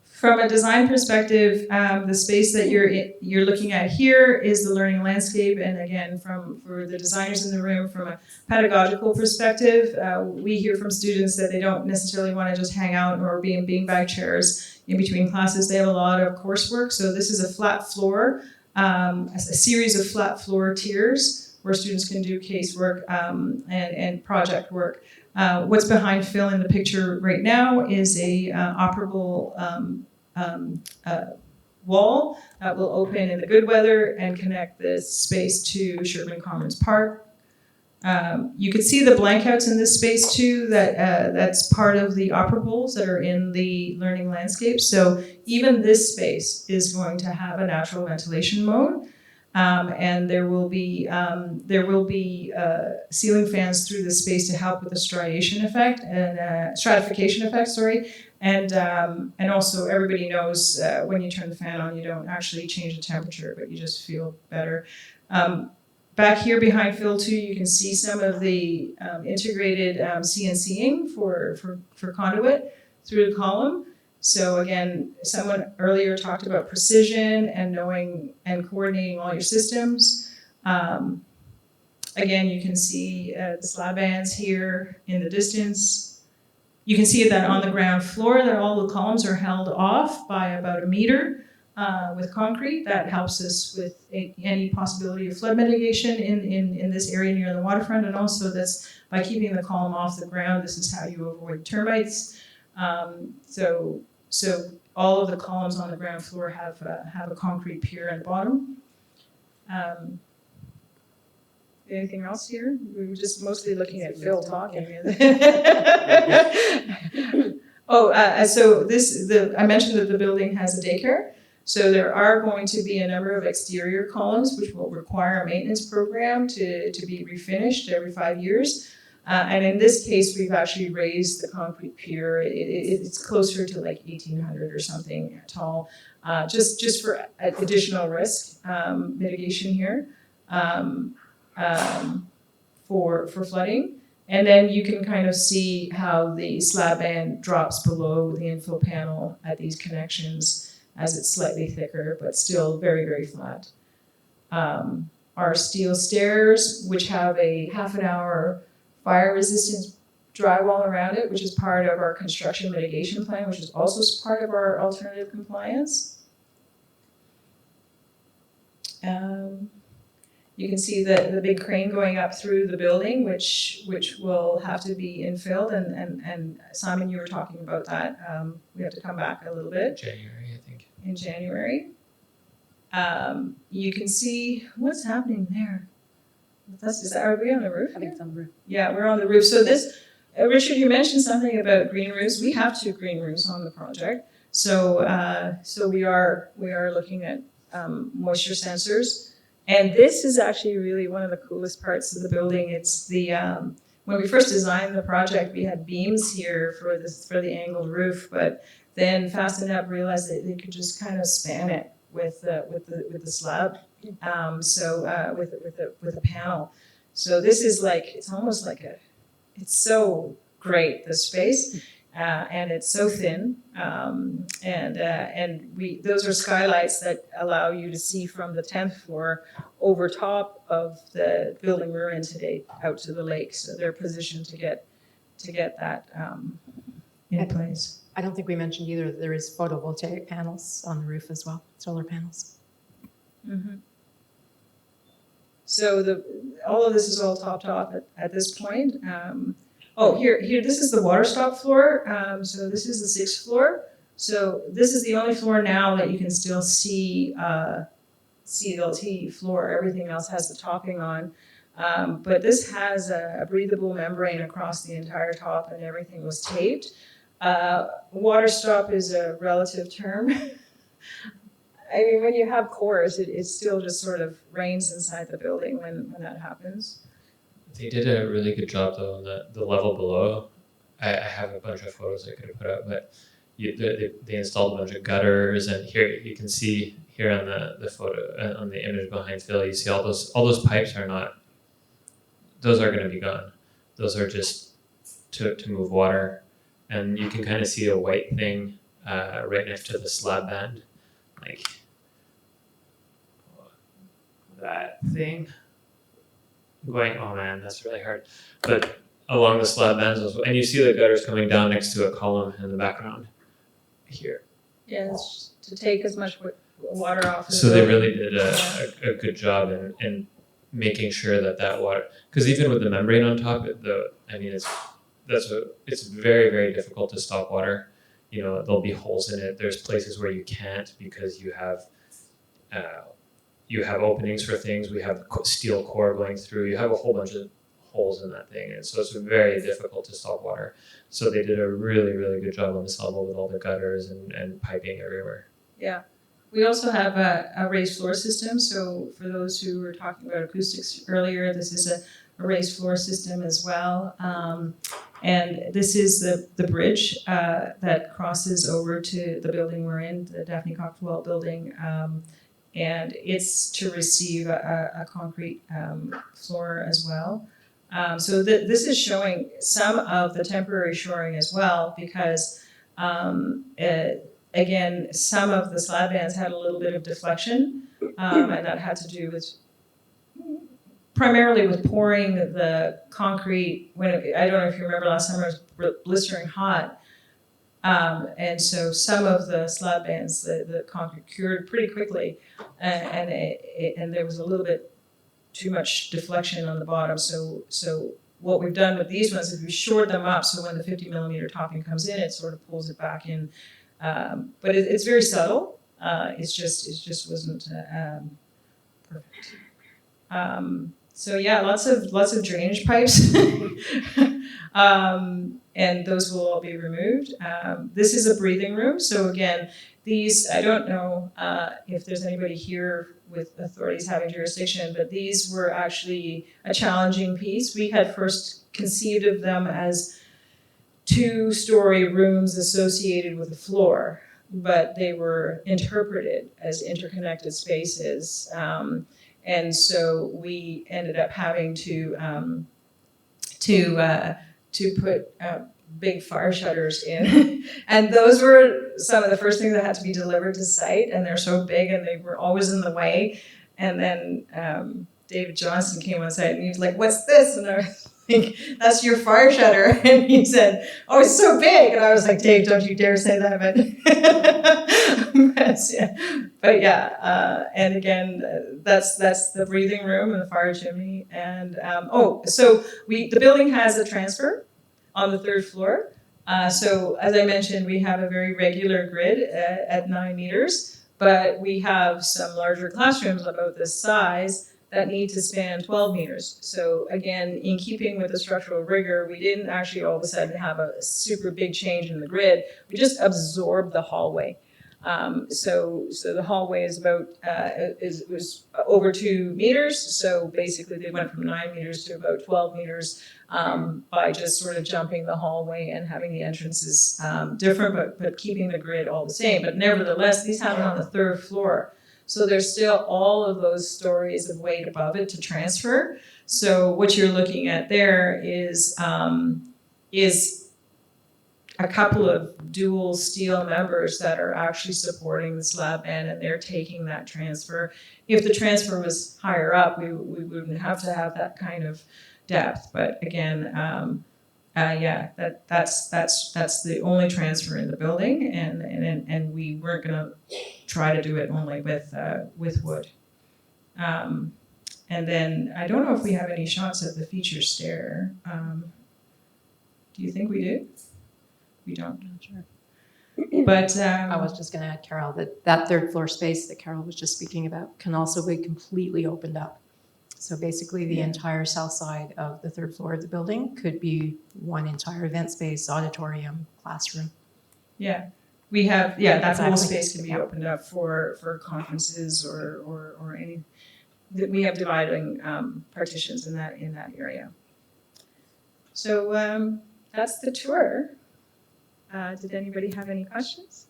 From a design perspective, the space that you're looking at here is the learning landscape, and again, for the designers in the room, from a pedagogical perspective, we hear from students that they don't necessarily want to just hang out or be in beanbag chairs in between classes. They have a lot of coursework, so this is a flat floor, a series of flat floor tiers where students can do casework and project work. What's behind Phil in the picture right now is a operable wall that will open in the good weather and connect this space to Sherman Commons Park. You can see the blankouts in this space too, that's part of the operables that are in the learning landscape. So even this space is going to have a natural ventilation mode. And there will be ceiling fans through the space to help with the stratification effect, and also everybody knows when you turn the fan on, you don't actually change the temperature, but you just feel better. Back here behind Phil too, you can see some of the integrated CNCing for conduit through the column. So again, someone earlier talked about precision and knowing and coordinating all your systems. Again, you can see the slab bands here in the distance. You can see that on the ground floor that all the columns are held off by about 1 meter with concrete. That helps us with any possibility of flood mitigation in this area near the waterfront, and also that's by keeping the column off the ground. This is how you avoid termites. So all of the columns on the ground floor have a concrete pier at the bottom. Anything else here? We were just mostly looking at Phil talking. I mentioned that the building has a daycare. So there are going to be a number of exterior columns which will require a maintenance program to be refinished every 5 years. And in this case, we've actually raised the concrete pier. It's closer to like 1,800 or something tall, just for additional risk mitigation here for flooding. And then you can kind of see how the slab band drops below the infill panel at these connections as it's slightly thicker, but still very, very flat. Our steel stairs, which have a half an hour fire resistance drywall around it, which is part of our construction mitigation plan, which is also part of our alternative compliance. You can see the big crane going up through the building, which will have to be infilled, and Simon, you were talking about that. We have to come back a little bit. January, I think. In January. You can see what's happening there. Are we on the roof? I think it's on the roof. Yeah, we're on the roof. So this, Richard, you mentioned something about green roofs. We have 2 green roofs on the project. So we are looking at moisture sensors. And this is actually really one of the coolest parts of the building. It's the when we first designed the project, we had beams here for the angled roof, but then Fasten Up realized that they could just kind of span it with the slab. With a panel. So this is like, it's almost like it's so great, the space, and it's so thin. Those are skylights that allow you to see from the 10th floor over top of the building we're in today out to the lake. So they're positioned to get that in place. I don't think we mentioned either that there is photovoltaic panels on the roof as well, solar panels. Mm-hmm. So all of this is all topped off at this point. Here, this is the water stop floor. So this is the 6th floor. So this is the only floor now that you can still see CLT floor. Everything else has the topping on. But this has a breathable membrane across the entire top, and everything was taped. Water stop is a relative term. I mean, when you have cores, it still just sort of rains inside the building when that happens. They did a really good job though on the level below. I have a bunch of photos I could have put up, but they installed a bunch of gutters, and here you can see here on the photo on the image behind Phil, you see all those pipes are not. Those are going to be gone. Those are just to move water, and you can kind of see a white thing right next to the slab band, like that thing. Going, oh man, that's really hard. But along the slab bands, and you see the gutters coming down next to a column in the background here. Yeah, it's to take as much water off. So they really did a good job in making sure that water, because even with the membrane on top, it's very, very difficult to stop water. You know, there'll be holes in it. There's places where you can't because you have openings for things. We have steel core going through. You have a whole bunch of holes in that thing, and so it's very difficult to stop water. So they did a really, really good job on this level with all the gutters and piping everywhere. Yeah, We also have a raised floor system. So for those who were talking about acoustics earlier, this is a raised floor system as well. And this is the bridge that crosses over to the building we're in, the Daphne Cocktail building. And it's to receive a concrete floor as well. So this is showing some of the temporary shoring as well, because again, some of the slab bands had a little bit of deflection, and that had to do with primarily with pouring the concrete. I don't know if you remember last summer, it was blistering hot. And so some of the slab bands, the concrete cured pretty quickly, and there was a little bit too much deflection on the bottom. So what we've done with these ones is we shored them up, so when the 50 millimeter topping comes in, it sort of pulls it back in. But it's very subtle. It just wasn't perfect. So yeah, lots of drainage pipes, and those will all be removed. This is a breathing room. So again, these, I don't know if there's anybody here with authorities having jurisdiction, but these were actually a challenging piece. We had first conceived of them as 2-story rooms associated with a floor, but they were interpreted as interconnected spaces. And so we ended up having to put big fire shutters in. And those were some of the first things that had to be delivered to site, and they're so big and they were always in the way. And then David Johnson came on site and he was like, "What's this?" And I was like, "That's your fire shutter." And he said, "Oh, it's so big." And I was like, "Dave, don't you dare say that." But yeah, and again, that's the breathing room and the fire chimney. And so the building has a transfer on the 3rd floor. So as I mentioned, we have a very regular grid at 9 meters, but we have some larger classrooms about this size that need to span 12 meters. So again, in keeping with the structural rigor, we didn't actually all of a sudden have a super big change in the grid. We just absorbed the hallway. So the hallway is was over 2 meters. So basically they went from 9 meters to about 12 meters by just sort of jumping the hallway and having the entrances different, but keeping the grid all the same. But nevertheless, these happen on the 3rd floor. So there's still all of those stories of weight above it to transfer. So what you're looking at there is a couple of dual steel members that are actually supporting the slab band, and they're taking that transfer. If the transfer was higher up, we wouldn't have to have that kind of depth. But again, that's the only transfer in the building, and we weren't going to try to do it only with wood. And then I don't know if we have any shots of the feature stair. Do you think we do? We don't. Not sure. But I was just going to add, Carol, that 3rd floor space that Carol was just speaking about can also be completely opened up. So basically the entire south side of the 3rd floor of the building could be one entire event space, auditorium, classroom. Yeah, we have, that whole Exactly. space can be opened up for conferences or any, we have dividing partitions in that area. So that's the tour. Did anybody have any questions?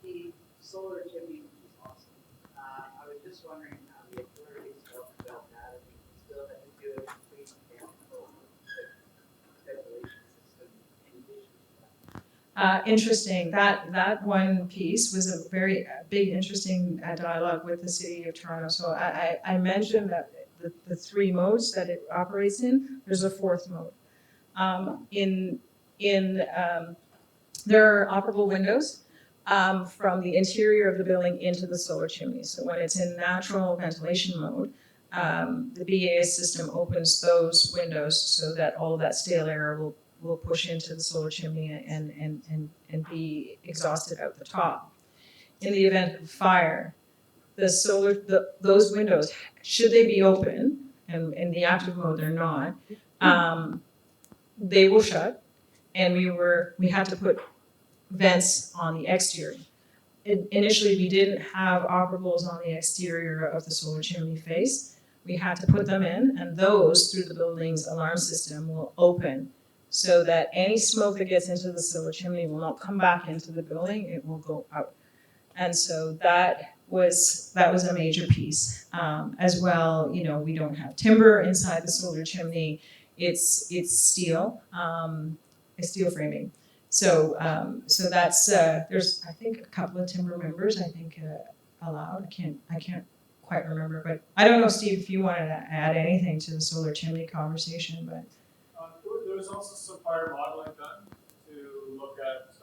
The solar chimney, which is awesome. I was just wondering how the authorities felt about that. If we still had to do a complete mechanical ventilation system in addition to that. Interesting. That one piece was a very big, interesting dialogue with the City of Toronto. So I mentioned that the 3 modes that it operates in, there's a 4th mode. There are operable windows from the interior of the building into the solar chimney. So when it's in natural ventilation mode, the BAS system opens those windows so that all of that stale air will push into the solar chimney and be exhausted out the top. In the event of fire, those windows, should they be open, and in the active mode they're not, they will shut, and we had to put vents on the exterior. initially we didn't have operables on the exterior of the solar chimney face. We had to put them in, and those, through the building's alarm system, will open so that any smoke that gets into the solar chimney will not come back into the building, it will go out. And so that was a major piece. As well, you know, we don't have timber inside the solar chimney. It's steel, steel framing. So that's there's I think a couple of timber members allowed. I can't quite remember, but I don't know, Steve, if you wanted to add anything to the solar chimney conversation, but. There was also some fire modeling done to look at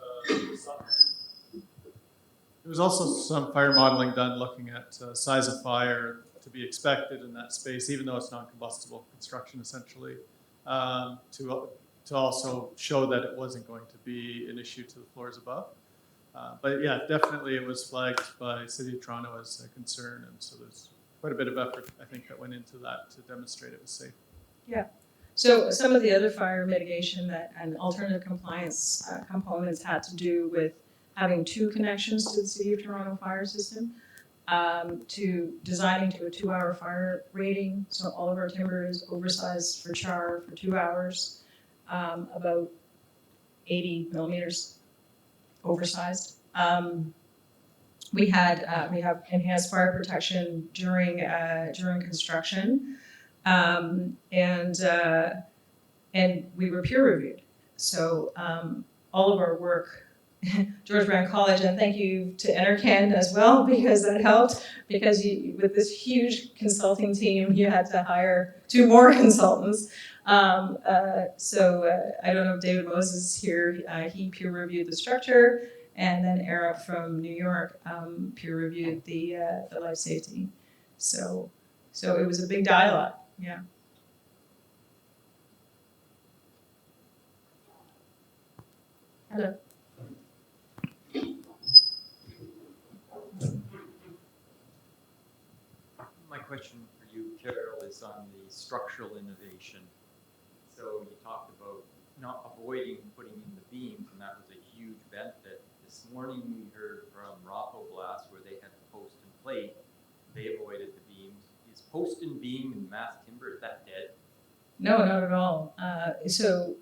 there was also some fire modeling done looking at size of fire to be expected in that space, even though it's non-combustible construction essentially, to also show that it wasn't going to be an issue to the floors above. But yeah, definitely it was flagged by City of Toronto as a concern, and so there's quite a bit of effort, I think, that went into that to demonstrate it was safe. Yeah. So some of the other fire mitigation and alternative compliance components had to do with having 2 connections to the City of Toronto fire system, to designing to a 2-hour fire rating. So all of our timber is oversized for char for 2 hours, about 80 millimeters oversized. We have enhanced fire protection during construction. And we were peer reviewed. So all of our work, George Brown College, and thank you to NRCan as well, because that helped, because with this huge consulting team, you had to hire 2 more consultants. So I don't know if David Moses is here, he peer reviewed the structure, and then Eric from New York peer reviewed the life safety. So it was a big dialogue. Yeah. Hello. My question for you, Carol, is on the structural innovation. So you talked about not avoiding putting in the beams, and that was a huge benefit. This morning we heard from Rothoblast where they had the post and plate. They avoided the beams. Is post and beam and mass timber, is that dead? No, not at all. So,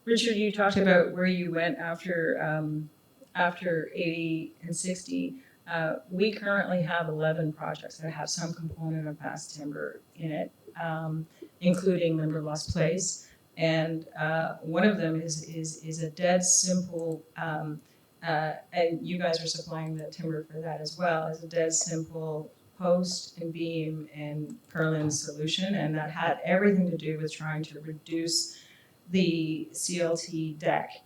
Richard, you talked about where you went after 80 and 60. We currently have 11 projects that have some component of mass timber in it, including Limberlost Place. And one of them is a dead simple, and you guys are supplying the timber for that as well, is a dead simple post and beam and purlin solution, and that had everything to do with trying to reduce the CLT deck,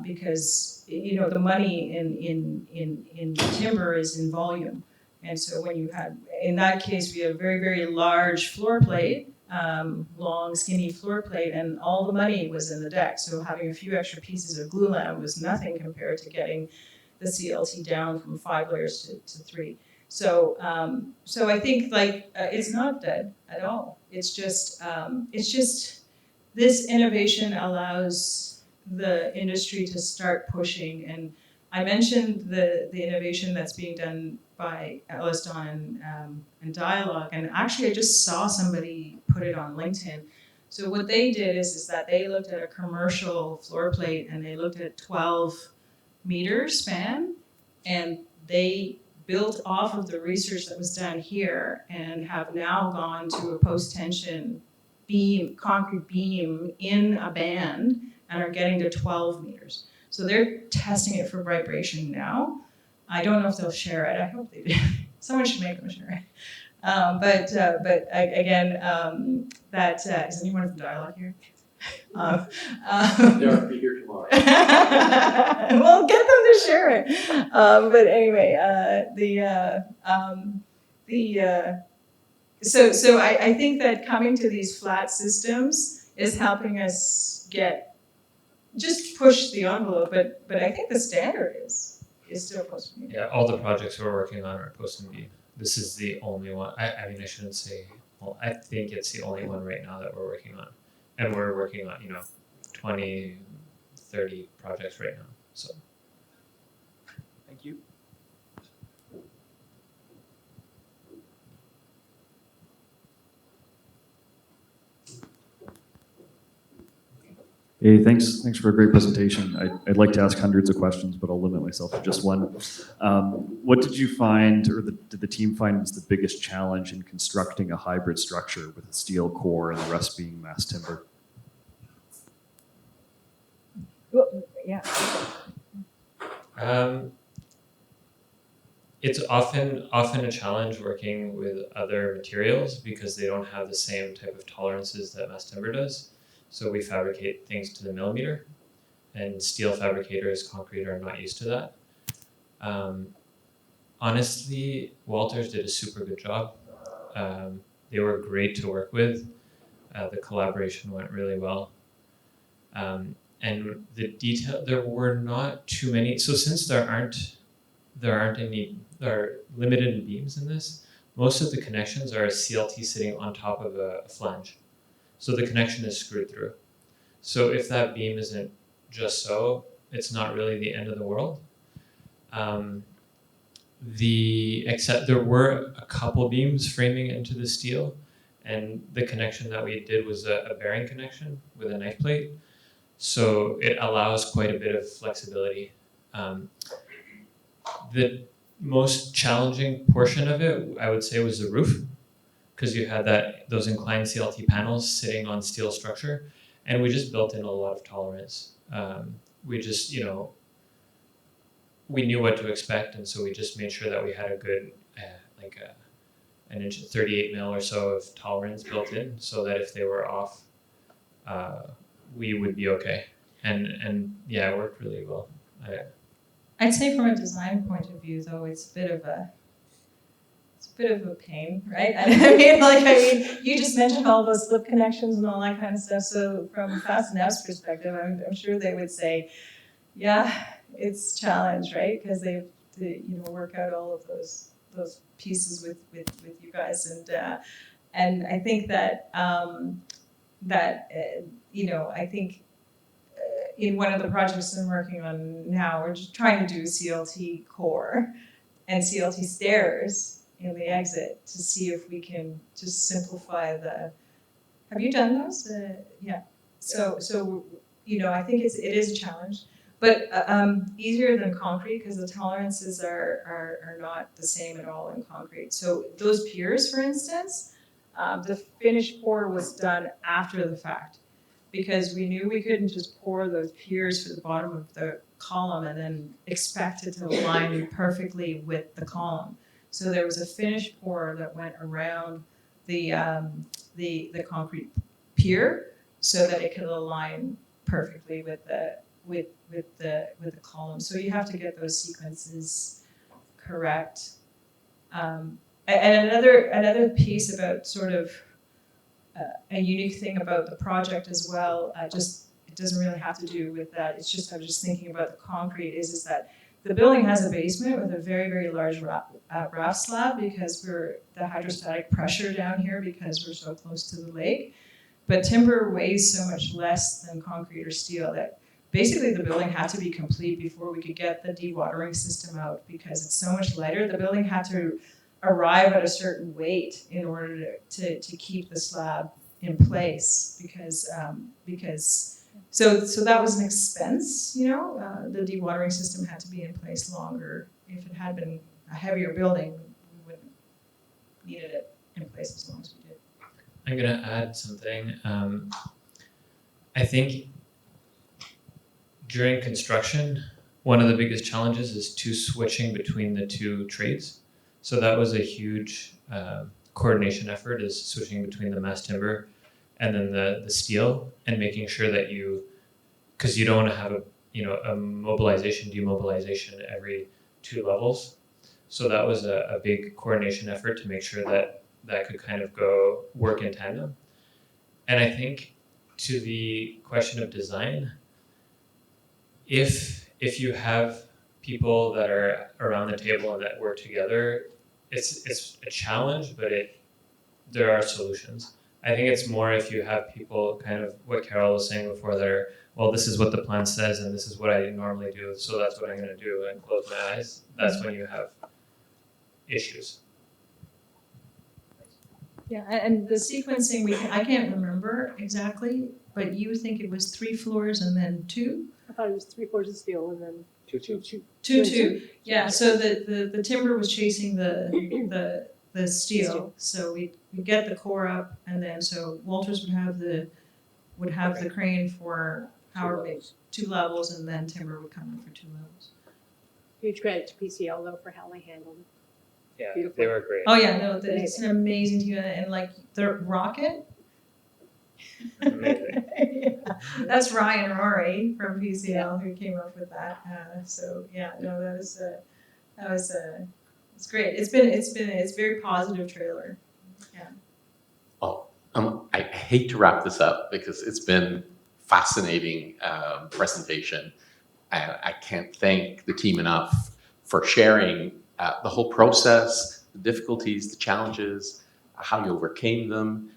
because the money in timber is in volume, and so when you had, in that case, we had a very, very large floor plate, long skinny floor plate, and all the money was in the deck. So having a few extra pieces of glulam was nothing compared to getting the CLT down from 5 layers to 3. So I think it's not dead at all. It's just this innovation allows the industry to start pushing. And I mentioned the innovation that's being done by Elliston and Dialogue. And actually, I just saw somebody put it on LinkedIn. So what they did is that they looked at a commercial floor plate and they looked at 12-meter span, and they built off of the research that was done here and have now gone to a post-tension beam, concrete beam in a band, and are getting to 12 meters. So they're testing it for vibration now. I don't know if they'll share it. I hope they do. Someone should make them share it. But is anyone from Dialogue here? They'll be here tomorrow. Well, get them to share it. But anyway, so I think that coming to these flat systems is helping us just push the envelope. But I think the standard is still post and beam. Yeah, all the projects we're working on are post and beam. This is the only one. I mean, I shouldn't say. Well, I think it's the only one right now that we're working on, and we're working on 20, 30 projects right now. So Thank you. Hey, thanks for a great presentation. I'd like to ask hundreds of questions, but I'll limit myself to just one. What did you find, or did the team find was the biggest challenge in constructing a hybrid structure with a steel core and the rest being mass timber? Yeah. It's often a challenge working with other materials because they don't have the same type of tolerances that mass timber does. So we fabricate things to the millimeter, and steel fabricators, concrete, are not used to that. Honestly, Walters did a super good job. They were great to work with. The collaboration went really well. And the detail, there were not too many. So since there are limited beams in this, most of the connections are a CLT sitting on top of a flange. So the connection is screwed through. So if that beam isn't just so, it's not really the end of the world. Except there were a couple beams framing into the steel, and the connection that we did was a bearing connection with a knife plate. So it allows quite a bit of flexibility. The most challenging portion of it, I would say, was the roof, because you had those inclined CLT panels sitting on steel structure, and we just built in a lot of tolerance. We just, we knew what to expect, and so we just made sure that we had a good, an inch, 38 mil or so of tolerance built in, so that if they were off, we would be okay. And yeah, it worked really well. I'd say from a design point of view, though, it's a bit of a pain, right? I mean, you just mentioned all those slip connections and all that kind of stuff. So from Fast and F's perspective, I'm sure they would say, yeah, it's a challenge, right? Because they work out all of those pieces with you guys, and I think that I think. In one of the projects I'm working on now, we're just trying to do CLT core and CLT stairs in the exit to see if we can just simplify the. Have you done those? Yeah. So I think it is a challenge, but easier than concrete because the tolerances are not the same at all in concrete. So those piers, for instance, the finished pour was done after the fact, because we knew we couldn't just pour those piers for the bottom of the column and then expect it to align perfectly with the column. So there was a finished pour that went around the concrete pier so that it could align perfectly with the column. So you have to get those sequences correct. And another piece about sort of a unique thing about the project as well, it doesn't really have to do with that. It's just, I'm just thinking about the concrete is that the building has a basement with a very, very large raft slab because the hydrostatic pressure down here because we're so close to the lake. But timber weighs so much less than concrete or steel that basically the building had to be complete before we could get the dewatering system out because it's so much lighter. The building had to arrive at a certain weight in order to keep the slab in place because so that was an expense, the dewatering system had to be in place longer. If it had been a heavier building, we wouldn't have needed it in place as long as we did. I'm gonna add something. I think during construction, one of the biggest challenges is switching between the two trades. So that was a huge coordination effort, is switching between the mass timber and then the steel and making sure that because you don't want to have a mobilization, demobilization every 2 levels. So that was a big coordination effort to make sure that could kind of work in tandem. And I think to the question of design, if you have people that are around the table and that work together, it's a challenge, but there are solutions. I think it's more if you have people kind of what Carol was saying before, they're, well, this is what the plan says and this is what I normally do, so that's what I'm going to do and close my eyes. That's when you have issues. Yeah, and the sequencing, I can't remember exactly, but you think it was 3 floors and then 2? I thought it was 3 floors of steel and then two. 2. Yeah, so the timber was chasing the steel, so we get the core up, and then so Walters would have the crane for however big, 2 levels, and then timber would come in for 2 levels. Huge credit to PCL though for how they handled it. Yeah, Beautiful. they were great. Oh yeah, no, it's an amazing team, and like the rocket. Amazing. Yeah, that's Ryan Rory from PCL who came up with that. So yeah, no, that was it's great. It's a very positive trailer. Yeah. Well, I hate to wrap this up because it's been fascinating presentation. I can't thank the team enough for sharing the whole process, the difficulties, the challenges, how you overcame them.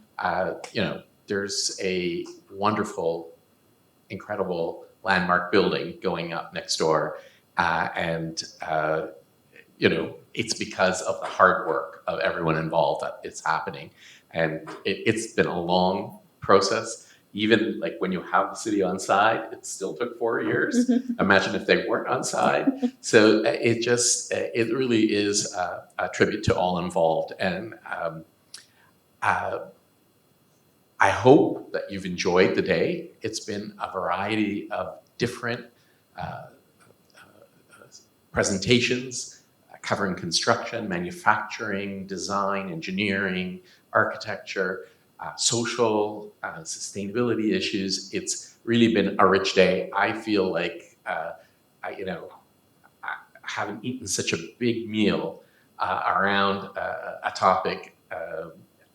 There's a wonderful, incredible landmark building going up next door, and it's because of the hard work of everyone involved that it's happening, and it's been a long process. Even like when you have the city on side, it still took 4 years. Imagine if they weren't on side. So it really is a tribute to all involved. And I hope that you've enjoyed the day. It's been a variety of different presentations covering construction, manufacturing, design, engineering, architecture, social, sustainability issues. It's really been a rich day. I feel like I haven't eaten such a big meal around a topic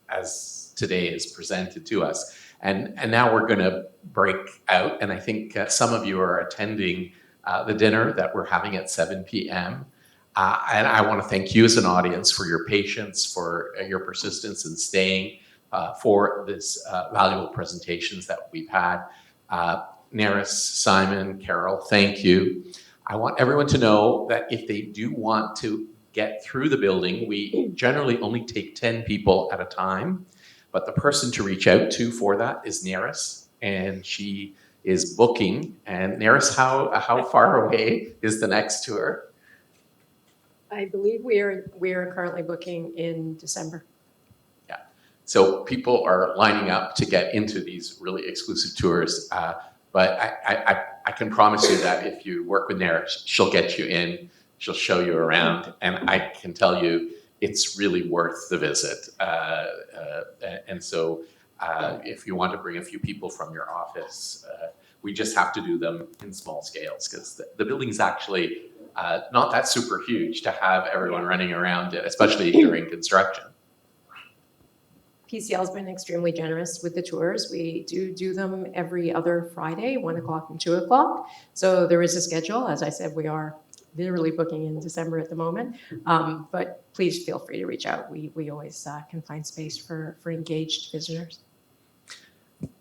as today is presented to us. And now we're going to break out, and I think some of you are attending the dinner that we're having at 7 p.m. And I want to thank you as an audience for your patience, for your persistence in staying for this valuable presentations that we've had. Neris, Simon, Carol, thank you. I want everyone to know that if they do want to get through the building, we generally only take 10 people at a time, but the person to reach out to for that is Neris, and she is booking. And Neris, how far away is the next tour? I believe we are currently booking in December. Yeah, so people are lining up to get into these really exclusive tours. But I can promise you that if you work with Neris, she'll get you in, she'll show you around, and I can tell you it's really worth the visit. And so if you want to bring a few people from your office, we just have to do them in small scales because the building's actually not that super huge to have everyone running around it, especially during construction. PCL has been extremely generous with the tours. We do them every other Friday, 1 o'clock and 2 o'clock. So there is a schedule. As I said, we are literally booking in December at the moment. But please feel free to reach out. We always can find space for engaged visitors.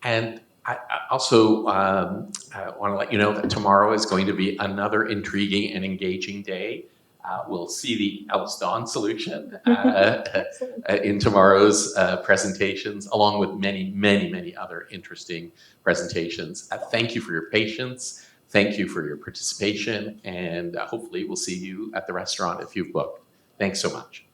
And I also want to let you know that tomorrow is going to be another intriguing and engaging day. We'll see the Ellis Dawn solution in tomorrow's presentations, along with many, many, many other interesting presentations. Thank you for your patience. Thank you for your participation. And hopefully we'll see you at the restaurant if you've booked. Thanks so much.